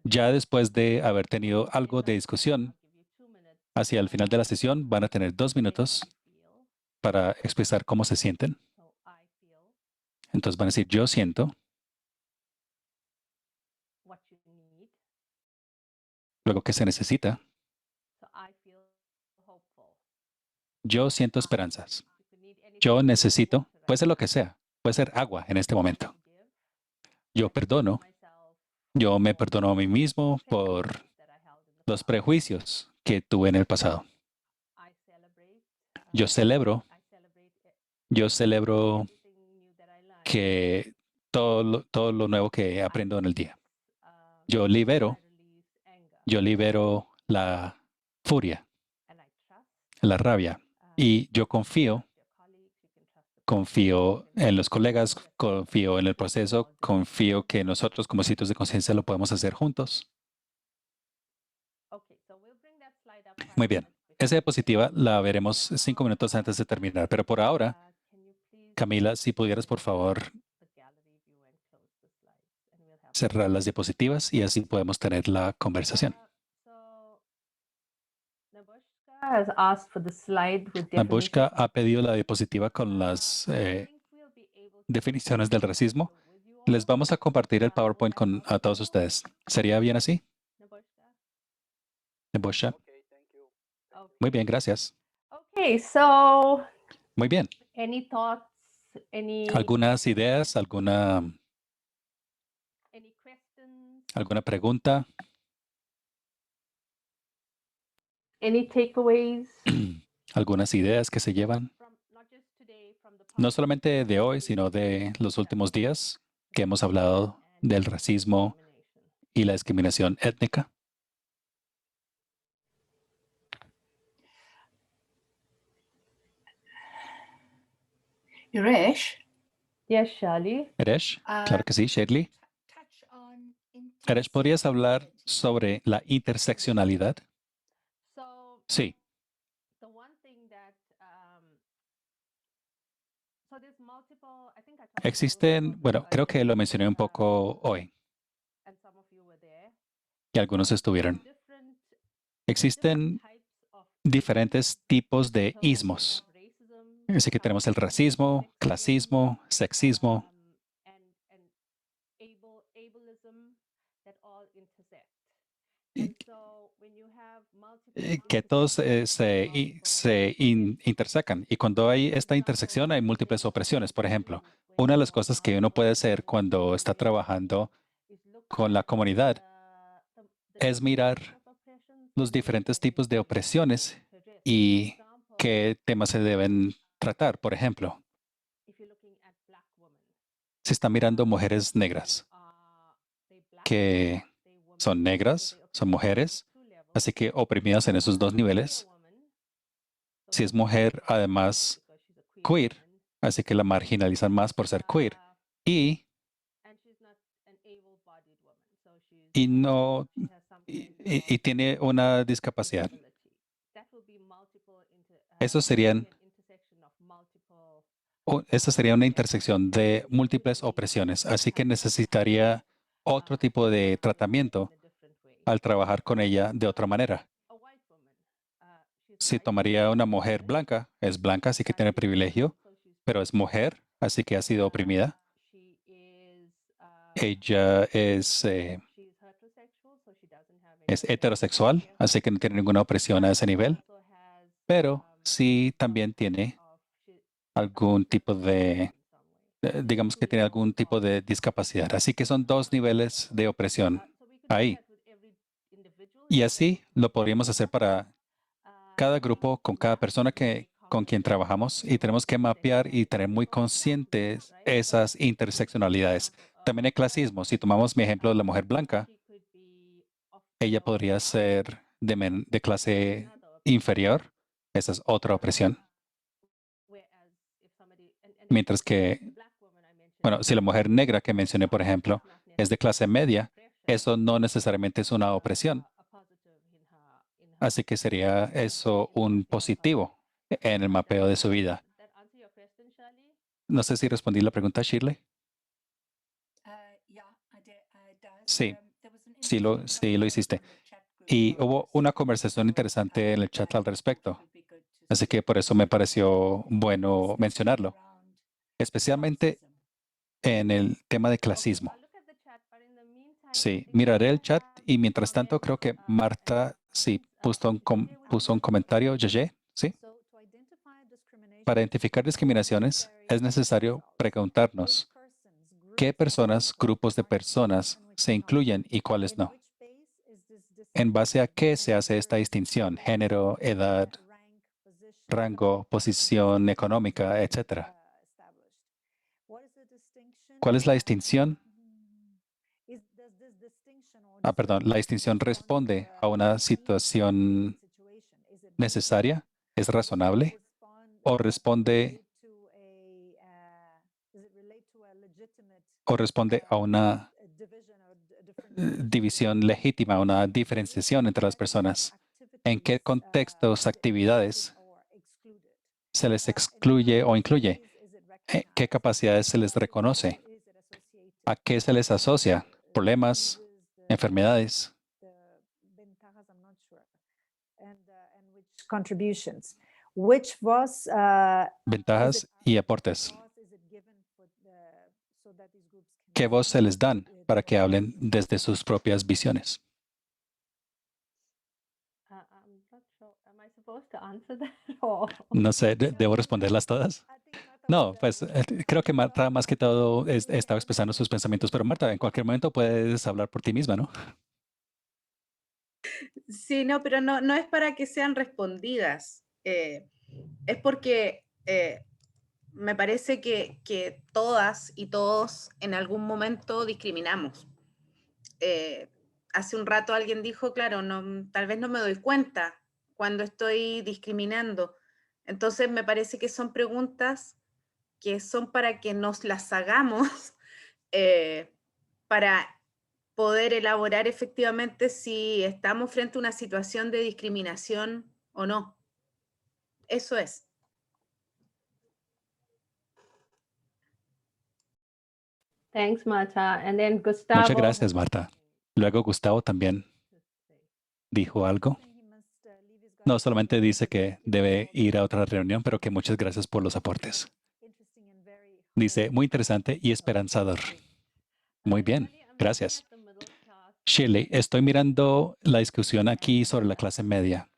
Ya después de haber tenido algo de discusión, hacia el final de la sesión van a tener 2 minutos para expresar cómo se sienten. Entonces van a decir, yo siento. Luego, ¿qué se necesita? Yo siento esperanzas. Yo necesito, puede ser lo que sea, puede ser agua en este momento. Yo perdono. Yo me perdono a mí mismo por los prejuicios que tuve en el pasado. Yo celebro que todo lo nuevo que aprendo en el día. Yo libero la furia, la rabia, y yo confío en los colegas, confío en el proceso, confío que nosotros como sitios de conciencia lo podemos hacer juntos. Muy bien. Esa diapositiva la veremos 5 minutos antes de terminar, pero por ahora, Camila, si pudieras, por favor, cerrar las diapositivas y así podemos tener la conversación. Nabushka ha pedido la diapositiva con las definiciones del racismo. Les vamos a compartir el PowerPoint a todos ustedes. ¿Sería bien así? Nabushka. Muy bien, gracias. Muy bien. ¿Algunas ideas? ¿Alguna pregunta? ¿Algunas ideas que se llevan? No solamente de hoy, sino de los últimos días que hemos hablado del racismo y la discriminación étnica. Iresh? Yes, Shali. Eresh, claro que sí, Shirley. Eresh, ¿podrías hablar sobre la interseccionalidad? Sí. Existen, bueno, creo que lo mencioné un poco hoy, y algunos estuvieron. Existen diferentes tipos de ismos. Así que tenemos el racismo, clasismo, sexismo. Que todos se intersecan. Y cuando hay esta intersección, hay múltiples opresiones. Por ejemplo, una de las cosas que uno puede hacer cuando está trabajando con la comunidad es mirar los diferentes tipos de opresiones y qué temas se deben tratar. Por ejemplo, se está mirando mujeres negras que son negras, son mujeres, así que oprimidas en esos dos niveles. Si es mujer, además queer, así que la marginalizan más por ser queer. Y no y tiene una discapacidad. Eso serían, esa sería una intersección de múltiples opresiones, así que necesitaría otro tipo de tratamiento al trabajar con ella de otra manera. Si tomaría una mujer blanca, es blanca, así que tiene privilegio, pero es mujer, así que ha sido oprimida. Ella es heterosexual, así que no tiene ninguna opresión a ese nivel, pero sí también tiene algún tipo de, digamos que tiene algún tipo de discapacidad. Así que son dos niveles de opresión ahí. Y así lo podríamos hacer para cada grupo, con cada persona con quien trabajamos, y tenemos que mapear y tener muy conscientes esas interseccionalidades. También el clasismo. Si tomamos mi ejemplo de la mujer blanca, ella podría ser de clase inferior. Esa es otra opresión. Mientras que, bueno, si la mujer negra que mencioné, por ejemplo, es de clase media, eso no necesariamente es una opresión. Así que sería eso un positivo en el mapeo de su vida. No sé si respondí la pregunta, Shirley. Sí, sí lo hiciste. Y hubo una conversación interesante en el chat al respecto. Así que por eso me pareció bueno mencionarlo, especialmente en el tema de clasismo. Sí, miraré el chat y mientras tanto creo que Marta sí puso un comentario, Yeye, ¿sí? Para identificar discriminaciones es necesario preguntarnos qué personas, grupos de personas se incluyen y cuáles no. ¿En base a qué se hace esta distinción? Género, edad, rango, posición económica, etcétera. ¿Cuál es la distinción? Perdón, la distinción responde a una situación necesaria, es razonable, o responde a una división legítima, una diferenciación entre las personas. ¿En qué contextos, actividades se les excluye o incluye? ¿Qué capacidades se les reconoce? ¿A qué se les asocia? ¿Problemas? ¿Enfermedades? Ventajas y aportes. ¿Qué voz se les dan para que hablen desde sus propias visiones? No sé, ¿debo responderlas todas? No, pues creo que Marta más que todo estaba expresando sus pensamientos, pero Marta, en cualquier momento puedes hablar por ti misma, ¿no? Sí, no, pero no es para que sean respondidas. Es porque me parece que todas y todos en algún momento discriminamos. Hace un rato alguien dijo, claro, no, tal vez no me doy cuenta cuando estoy discriminando. Entonces me parece que son preguntas que son para que nos las hagamos para poder elaborar efectivamente si estamos frente a una situación de discriminación o no. Eso es. Thanks, Marta. And then Gustavo. Muchas gracias, Marta. Luego Gustavo también dijo algo. No, solamente dice que debe ir a otra reunión, pero que muchas gracias por los aportes. Dice, muy interesante y esperanzador. Muy bien, gracias. Shirley, estoy mirando la discusión aquí sobre la clase media.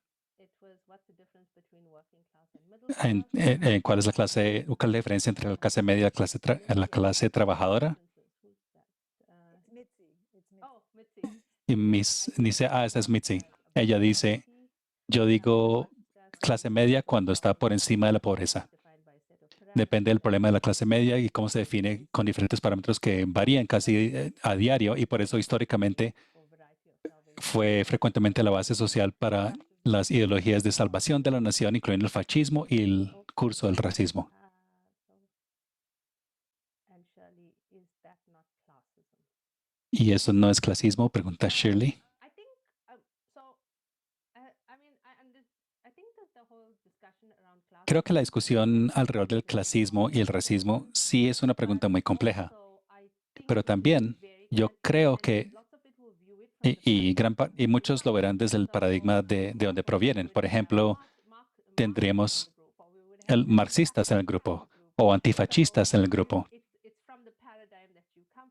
¿Cuál es cuál es la diferencia entre la clase media y la clase trabajadora? Y dice, esa es Mitzi. Ella dice, yo digo clase media cuando está por encima de la pobreza. Depende del problema de la clase media y cómo se define con diferentes parámetros que varían casi a diario, y por eso históricamente fue frecuentemente la base social para las ideologías de salvación de la nación, incluyendo el fascismo y el curso del racismo. ¿Y eso no es clasismo?, pregunta Shirley. Creo que la discusión alrededor del clasismo y el racismo sí es una pregunta muy compleja, pero también yo creo que, y muchos lo verán desde el paradigma de donde provienen. Por ejemplo, tendríamos marxistas en el grupo o antifascistas en el grupo.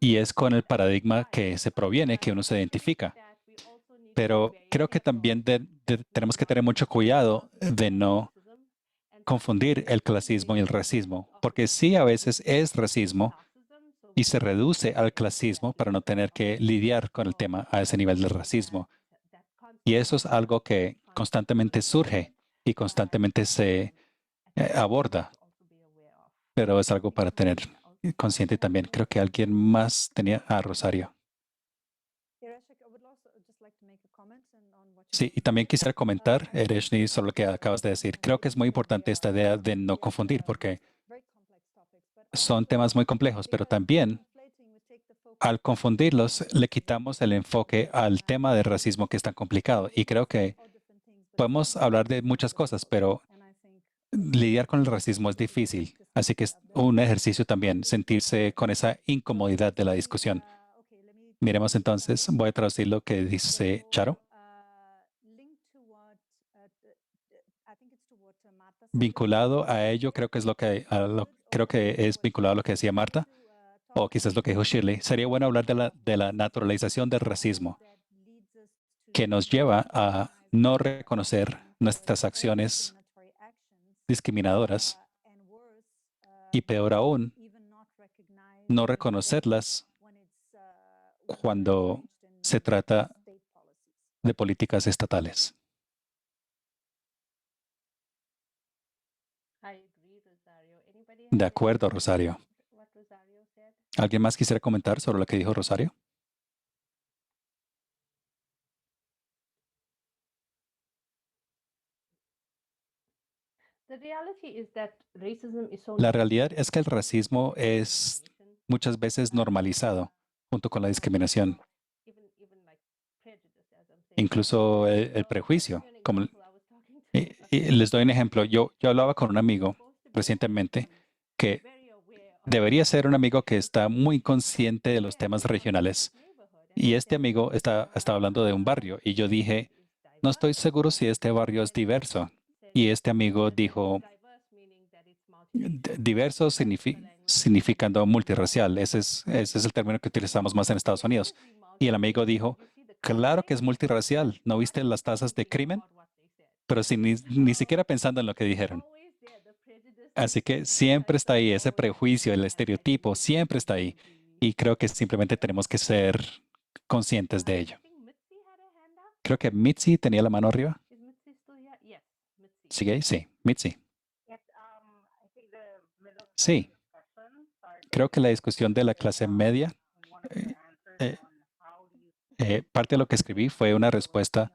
Y es con el paradigma que se proviene que uno se identifica. Pero creo que también tenemos que tener mucho cuidado de no confundir el clasismo y el racismo, porque sí a veces es racismo y se reduce al clasismo para no tener que lidiar con el tema a ese nivel del racismo. Y eso es algo que constantemente surge y constantemente se aborda, pero es algo para tener consciente también. Creo que alguien más tenía a Rosario. Sí, y también quisiera comentar, Ereshni, sobre lo que acabas de decir. Creo que es muy importante esta idea de no confundir, porque son temas muy complejos, pero también al confundirlos le quitamos el enfoque al tema del racismo, que es tan complicado. Y creo que podemos hablar de muchas cosas, pero lidiar con el racismo es difícil. Así que es un ejercicio también sentirse con esa incomodidad de la discusión. Miremos entonces, voy a traducir lo que dice Charo. Vinculado a ello, creo que es creo que es vinculado a lo que decía Marta, o quizás lo que dijo Shirley. Sería bueno hablar de la naturalización del racismo, que nos lleva a no reconocer nuestras acciones discriminadoras y, peor aún, no reconocerlas cuando se trata de políticas estatales. De acuerdo, Rosario. ¿Alguien más quisiera comentar sobre lo que dijo Rosario? La realidad es que el racismo es muchas veces normalizado junto con la discriminación, incluso el prejuicio. Y les doy un ejemplo. Yo hablaba con un amigo recientemente que debería ser un amigo que está muy consciente de los temas regionales. Y este amigo estaba hablando de un barrio y yo dije, no estoy seguro si este barrio es diverso. Y este amigo dijo, diverso significando multirracial. Ese es el término que utilizamos más en Estados Unidos. Y el amigo dijo, claro que es multirracial. ¿No viste las tasas de crimen? Pero sin ni siquiera pensando en lo que dijeron. Así que siempre está ahí ese prejuicio, el estereotipo, siempre está ahí. Y creo que simplemente tenemos que ser conscientes de ello. Creo que Mitzi tenía la mano arriba. ¿Sigue ahí? Sí, Mitzi. Sí. Creo que la discusión de la clase media, parte de lo que escribí fue una respuesta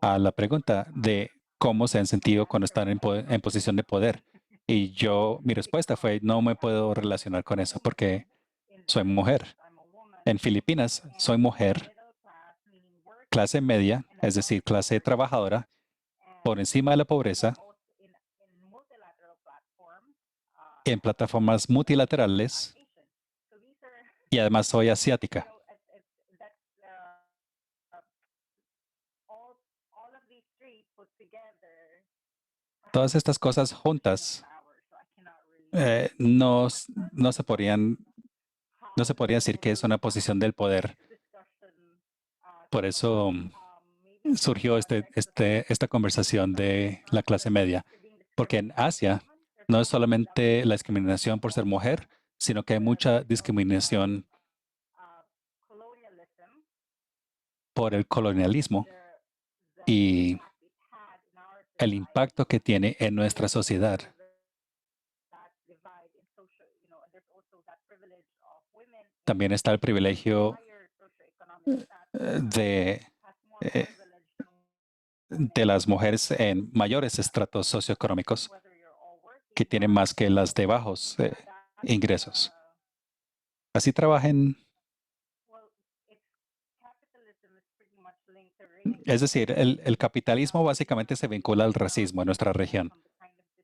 a la pregunta de cómo se han sentido cuando están en posición de poder. Y mi respuesta fue, no me puedo relacionar con eso porque soy mujer. En Filipinas, soy mujer, clase media, es decir, clase trabajadora, por encima de la pobreza, en plataformas multilaterales, y además soy asiática. Todas estas cosas juntas no se podrían decir que es una posición del poder. Por eso surgió esta conversación de la clase media, porque en Asia no es solamente la discriminación por ser mujer, sino que hay mucha discriminación por el colonialismo y el impacto que tiene en nuestra sociedad. También está el privilegio de, de las mujeres en mayores estratos socioeconómicos que tienen más que las de bajos ingresos. Así trabajan. Es decir, el capitalismo básicamente se vincula al racismo en nuestra región.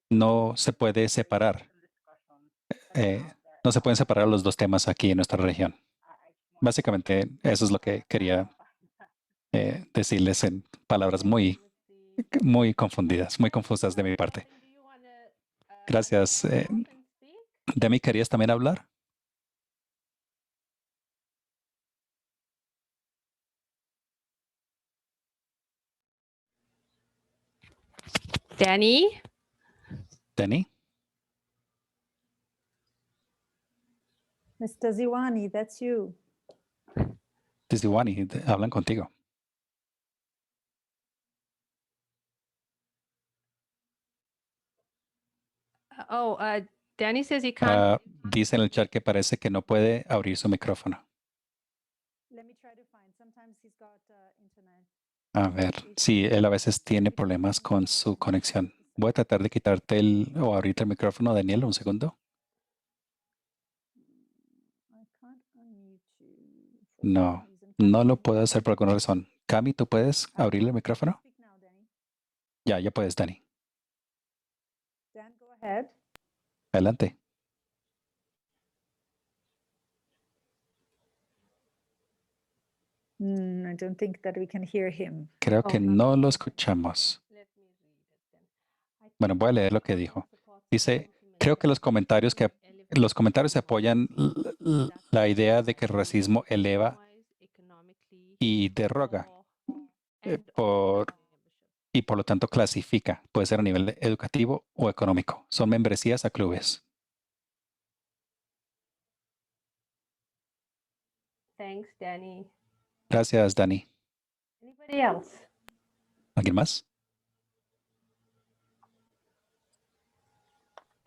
No se puede separar. No se pueden separar los dos temas aquí en nuestra región. Básicamente, eso es lo que quería decirles en palabras muy confundidas, muy confusas de mi parte. Gracias. Demi, ¿querías también hablar? Danny? Dani. Mr. Ziwani, that's you. Tiziwani, hablan contigo. Oh, Danny says he can't. Dice en el chat que parece que no puede abrir su micrófono. Let me try to find. Sometimes he's got internet. A ver, sí, él a veces tiene problemas con su conexión. Voy a tratar de quitarte o abrirte el micrófono, Daniel, un segundo. I can't unmute you for No, some reason. no lo Cami, puedo hacer por alguna razón. Cami, ¿tú puedes abrirle el micrófono? speak now, Danny. Ya puedes, Dani. Dan, go ahead. Adelante. I don't think that we can hear him. Creo Oh, que no lo escuchamos. Bueno, voy a leer lo que dijo. Dice, creo que los comentarios apoyan la idea de que el racismo eleva y derroga y por lo tanto clasifica. Puede ser a nivel educativo o económico. Son membresías a clubes. Thanks, Danny. Gracias, Dani. Anybody else? ¿Alguien más?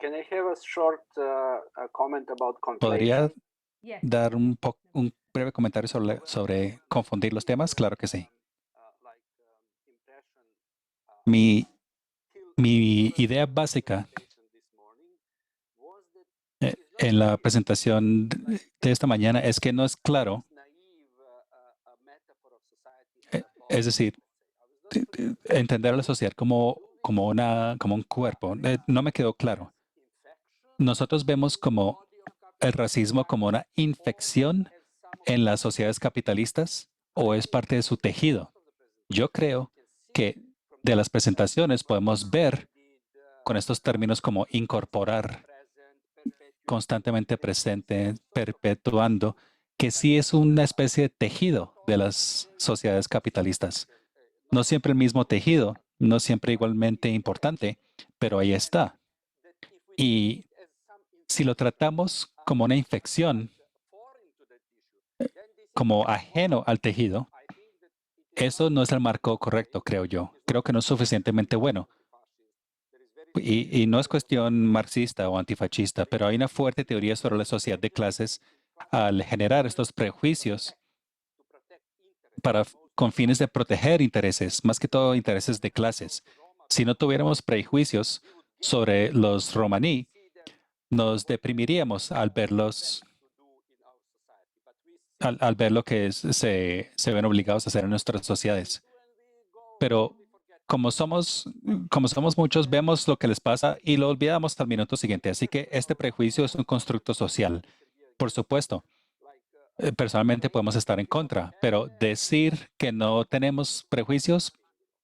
Can I have a short comment about ¿Podría conflation? Yes. dar un breve comentario sobre confundir los temas? Claro que sí. Mi idea básica en la presentación de esta mañana es que no es claro, es decir, entender a la sociedad como un cuerpo. No me quedó claro. Nosotros vemos como el racismo como una infección en las sociedades capitalistas o es parte de su tejido. Yo creo que de las presentaciones podemos ver con estos términos como incorporar, constantemente presente, perpetuando, que sí es una especie de tejido de las sociedades capitalistas. No siempre el mismo tejido, no siempre igualmente importante, pero ahí está. Y si lo tratamos como una infección, como ajeno al tejido, eso no es el marco correcto, creo yo. Creo que no es suficientemente bueno. Y no es cuestión marxista o antifascista, pero hay una fuerte teoría sobre la sociedad de clases al generar estos prejuicios con fines de proteger intereses, más que todo intereses de clases. Si no tuviéramos prejuicios sobre los romaní, nos deprimiríamos al verlos, al ver lo que se ven obligados a hacer en nuestras sociedades. Pero como somos muchos, vemos lo que les pasa y lo olvidamos al minuto siguiente. Así que este prejuicio es un constructo social. Por supuesto, personalmente podemos estar en contra, pero decir que no tenemos prejuicios,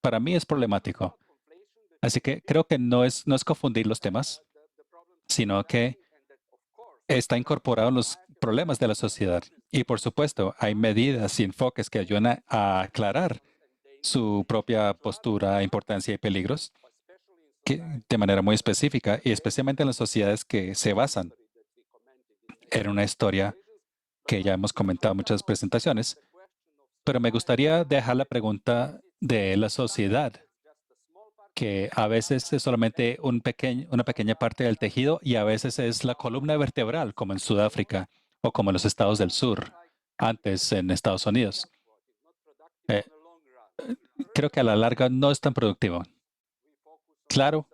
para mí es problemático. Así que creo que no es confundir los temas, sino que está incorporado en los problemas de la sociedad. Y por supuesto, hay medidas y enfoques que ayudan a aclarar su propia postura, importancia y peligros de manera muy específica, y especialmente en las sociedades que se basan en una historia que ya hemos comentado en muchas presentaciones. Pero me gustaría dejar la pregunta de la sociedad, que a veces es solamente una pequeña parte del tejido y a veces es la columna vertebral, como en Sudáfrica o como en los estados del sur, antes en Estados Unidos. Creo que a la larga no es tan productivo. Claro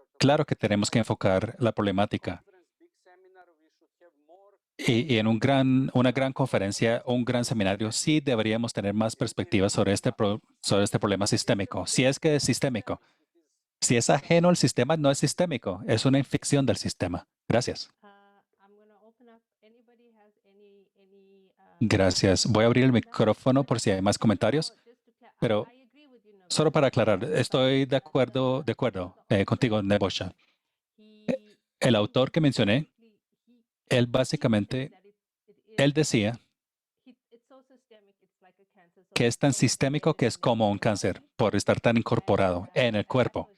que tenemos que enfocar la problemática. Y en una gran conferencia o un gran seminario, sí deberíamos tener más perspectivas sobre este problema sistémico. Si es que es sistémico. Si es ajeno al sistema, no es sistémico. Es una infección del sistema. Gracias. Gracias. Voy a abrir el micrófono por si hay más comentarios. Pero solo para aclarar, estoy de acuerdo contigo, Nebosha. El autor que mencioné, él básicamente, él decía que es tan sistémico que es como un cáncer por estar tan incorporado en el cuerpo.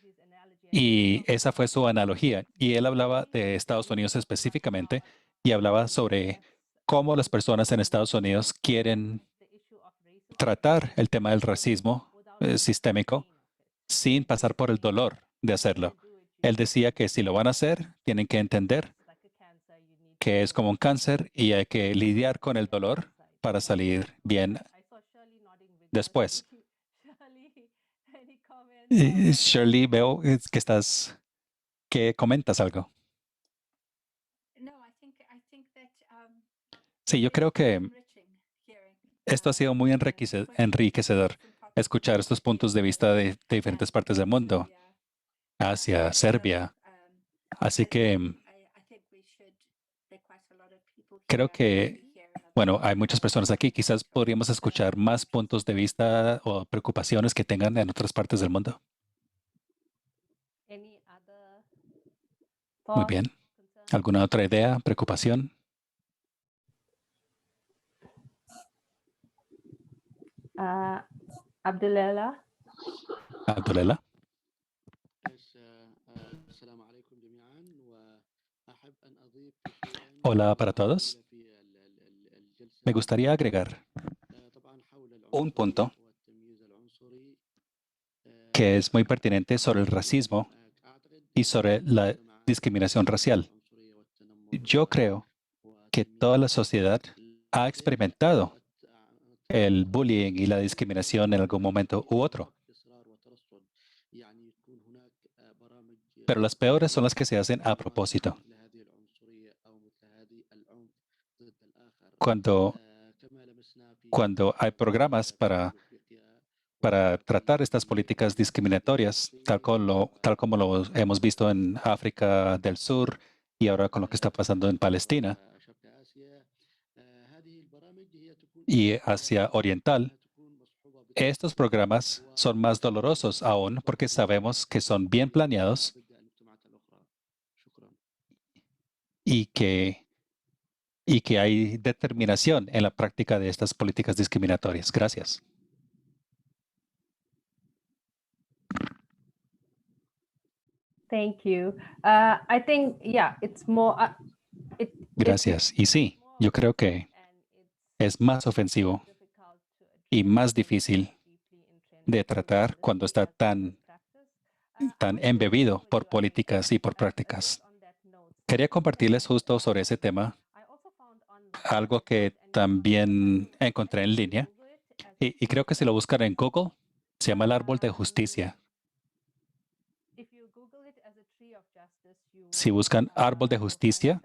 Y esa fue su analogía. Y él hablaba de Estados Unidos específicamente y hablaba sobre cómo las personas en Estados Unidos quieren tratar el tema del racismo sistémico sin pasar por el dolor de hacerlo. Él decía que si lo van a hacer, tienen que entender que es como un cáncer y hay que lidiar con el dolor para salir bien después. Shirley, veo que comentas algo. Sí, yo creo que esto ha sido muy enriquecedor, escuchar estos puntos de vista de diferentes partes del mundo, Asia, Serbia. Así que creo que, bueno, hay muchas personas aquí. Quizás podríamos escuchar más puntos de vista o preocupaciones que tengan en otras partes del mundo. Muy bien. ¿Alguna otra idea, preocupación? Abdullah. Abdullah. Hola para todos. Me gustaría agregar un punto que es muy pertinente sobre el racismo y sobre la discriminación racial. Yo creo que toda la sociedad ha experimentado el bullying y la discriminación en algún momento u otro. Pero las peores son las que se hacen a propósito. Cuando hay programas para tratar estas políticas discriminatorias, tal como lo hemos visto en África del Sur y ahora con lo que está pasando en Palestina y Asia Oriental, estos programas son más dolorosos aún porque sabemos que son bien planeados y que hay determinación en la práctica de estas políticas discriminatorias. Gracias. Thank you. I think, yeah, it's more. Gracias. Y sí, yo creo que es más ofensivo y más difícil de tratar cuando está tan embebido por políticas y por prácticas. Quería compartirles justo sobre ese tema algo que también encontré en línea y creo que si lo buscan en Google, se llama el árbol de justicia. Si buscan árbol de justicia,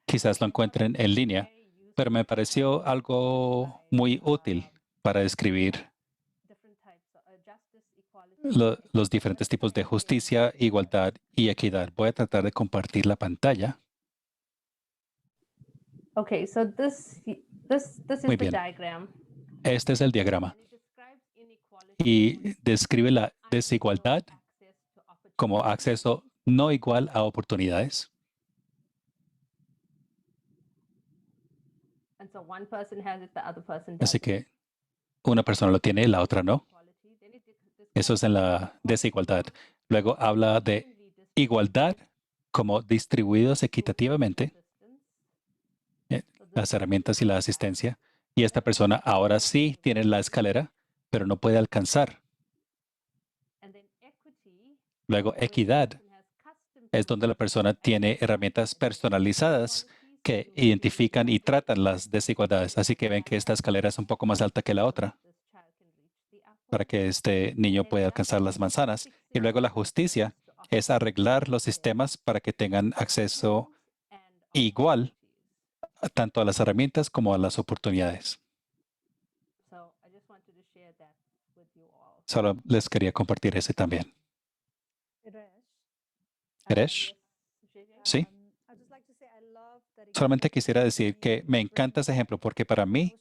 quizás lo encuentren en línea, pero me pareció algo muy útil para describir los diferentes tipos de justicia, igualdad y equidad. Voy a tratar de compartir la pantalla. Okay, so this is Muy the bien. diagram. Este es el diagrama y describe la desigualdad como acceso no igual a oportunidades. And so one person has it, the other person Así doesn't. que una persona lo tiene y la otra no. Eso es en la desigualdad. Luego habla de igualdad como distribuidos equitativamente, las herramientas y la asistencia. Y esta persona ahora sí tiene la escalera, pero no puede alcanzar. And then equity Luego, equidad es donde la persona tiene herramientas personalizadas que identifican y tratan las desigualdades. Así que ven que esta escalera es un poco más alta que la otra para que este niño pueda alcanzar las manzanas. Y luego la justicia es arreglar los sistemas para que tengan acceso igual tanto a las herramientas como a las oportunidades. Solo les quería compartir ese también. Eresh, ¿sí? Solamente quisiera decir que me encanta ese ejemplo porque para mí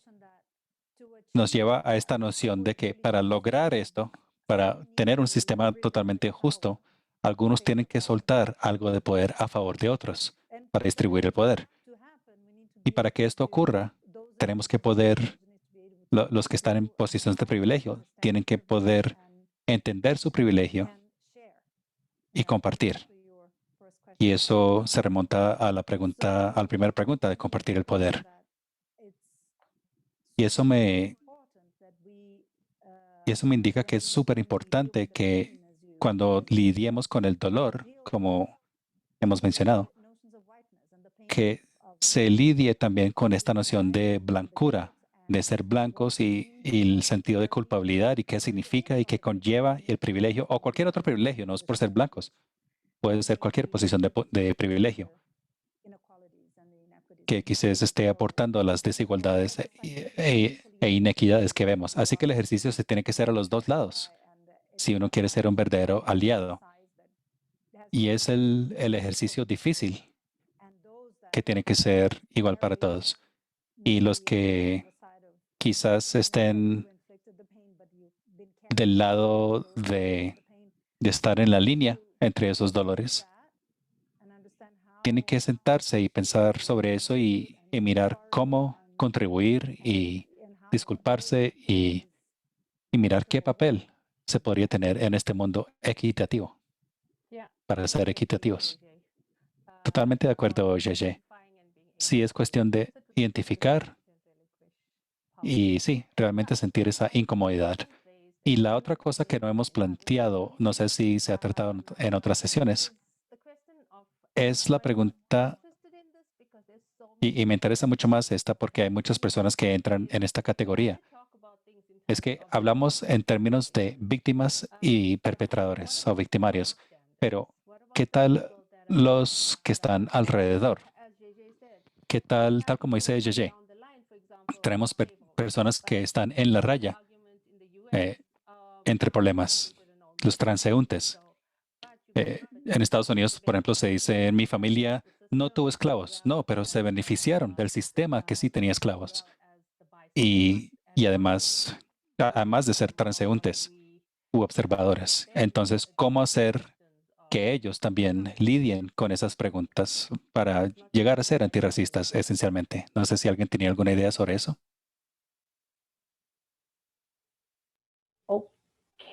nos lleva a esta noción de que para lograr esto, para tener un sistema totalmente justo, algunos tienen que soltar algo de poder a favor de otros para distribuir el poder. Y para que esto ocurra, tenemos que poder, los que están en posiciones de privilegio, tienen que poder entender su privilegio y compartir. Y eso se remonta a la primera pregunta de compartir el poder. Y eso me indica que es súper importante que cuando lidiemos con el dolor, como hemos mencionado, que se lidie también con esta noción de blancura, de ser blancos y el sentido de culpabilidad y qué significa y qué conlleva y el privilegio o cualquier otro privilegio, no es por ser blancos, puede ser cualquier posición de privilegio que quizás esté aportando a las desigualdades e inequidades que vemos. Así que el ejercicio se tiene que hacer a los dos lados, si uno quiere ser un verdadero aliado. Y es el ejercicio difícil que tiene que ser igual para todos. Y los que quizás estén del lado de estar en la línea entre esos dolores, tienen que sentarse y pensar sobre eso y mirar cómo contribuir y disculparse y mirar qué papel se podría tener en este mundo equitativo para ser equitativos. Totalmente de acuerdo, JJ. Sí, es cuestión de identificar y sí, realmente sentir esa incomodidad. Y la otra cosa que no hemos planteado, no sé si se ha tratado en otras sesiones, es la pregunta, y me interesa mucho más esta porque hay muchas personas que entran en esta categoría. Es que hablamos en términos de víctimas y perpetradores o victimarios, pero ¿qué tal los que están alrededor? ¿Qué tal como dice JJ? Tenemos personas que están en la raya entre problemas, los transeúntes. En Estados Unidos, por ejemplo, se dice, en mi familia no tuvo esclavos. No, pero se beneficiaron del sistema que sí tenía esclavos. Y además de ser transeúntes u observadores. Entonces, ¿cómo hacer que ellos también lidien con esas preguntas para llegar a ser antirracistas, esencialmente? No sé si alguien tenía alguna idea sobre eso.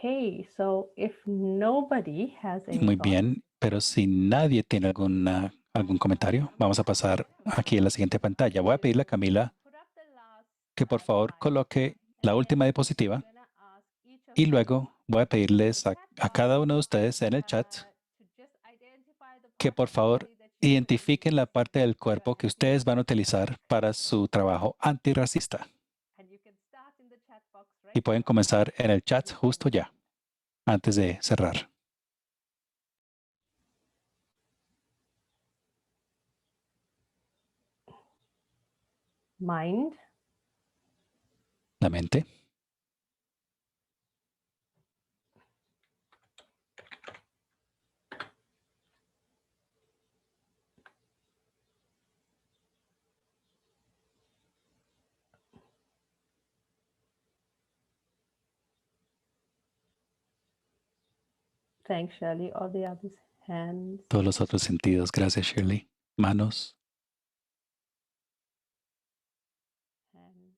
Okay, so if nobody has any Muy thoughts, bien, pero si nadie tiene algún comentario, vamos a pasar aquí a la siguiente pantalla. Voy a pedirle a Camila que por favor coloque la última diapositiva y luego voy a pedirles a cada uno de ustedes en el chat que por favor identifiquen la parte del cuerpo que ustedes van a utilizar para su trabajo antirracista. Y pueden comenzar en el chat justo ya, antes de cerrar. mind, La mente. thanks Shirley, all the others, hands, Todos los otros sentidos. Gracias, Shirley. Manos. hand.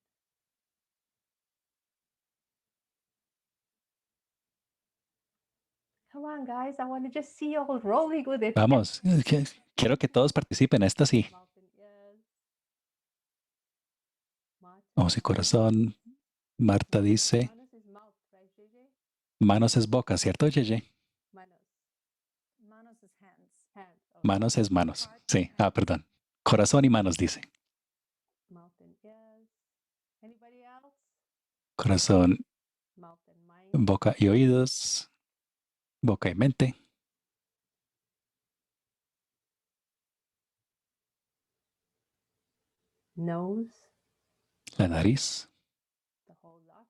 Come on, guys, I want to just see you all rolling with it. Vamos. Quiero que todos participen. Esta sí. Mouth and ears. Martin, Ojos y corazón. Marta dice, Manos is mouth, right, JJ? manos es boca, ¿cierto, JJ? Manos. Manos es manos. Sí, perdón. Corazón y manos, dice. Mouth and ears. Anybody else? Corazón, Mouth and mind. boca y oídos, boca y mente, Nose. la nariz, The whole lot.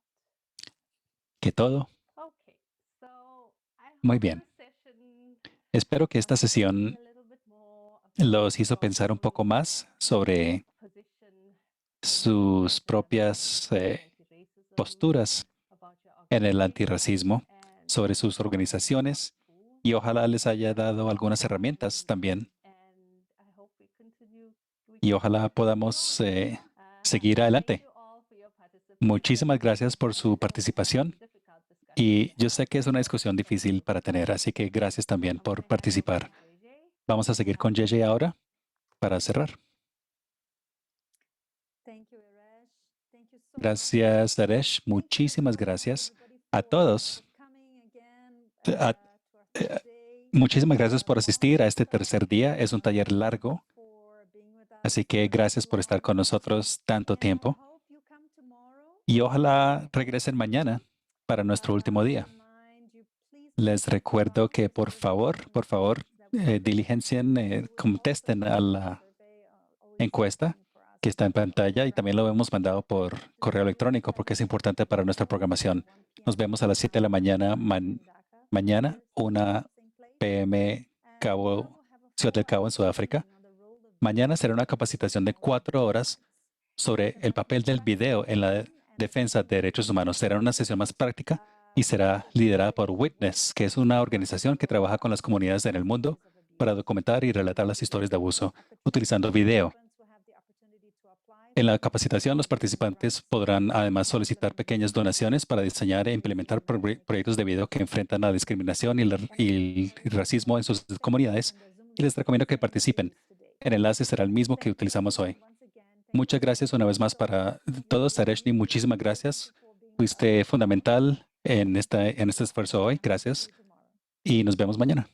que todo. Okay. So I Muy hope bien. this session Espero que esta got you sesión thinking a little bit more los about hizo your pensar un poco own más sobre position sus propias posturas en el antirracismo, sobre sus organizaciones, y ojalá les haya dado algunas herramientas también. Y ojalá podamos seguir adelante. Muchísimas gracias por su participación. Y yo sé que es una discusión difícil para tener, así que gracias también por participar. Vamos a seguir con JJ ahora para cerrar. Thank you, Arash. Thank you so much. Gracias, Aresh. Muchísimas gracias a todos. A- Muchísimas gracias por asistir a este tercer día. Es un taller largo, así que gracias por estar con nosotros tanto tiempo. Y ojalá regresen mañana para nuestro último día. Les recuerdo que por favor, diligencien, contesten a la encuesta que está en pantalla, y también lo hemos mandado por correo electrónico porque es importante para nuestra programación. Nos vemos a las 7 de la mañana mañana, 1 p.m. Ciudad del Cabo en Sudáfrica. Mañana será una capacitación de 4 horas sobre el papel del video en la defensa de derechos humanos. Será una sesión más práctica y será liderada por Witness, que es una organización que trabaja con las comunidades en el mundo para documentar y relatar las historias de abuso utilizando video. En la capacitación, los participantes podrán además solicitar pequeñas donaciones para diseñar e implementar proyectos de video que enfrentan la discriminación y el racismo en sus comunidades, y les recomiendo que participen. El enlace será el mismo que utilizamos hoy. Muchas gracias una vez más para todos. Areshni, muchísimas gracias. Fuiste fundamental en este esfuerzo hoy. Gracias. Y nos vemos mañana.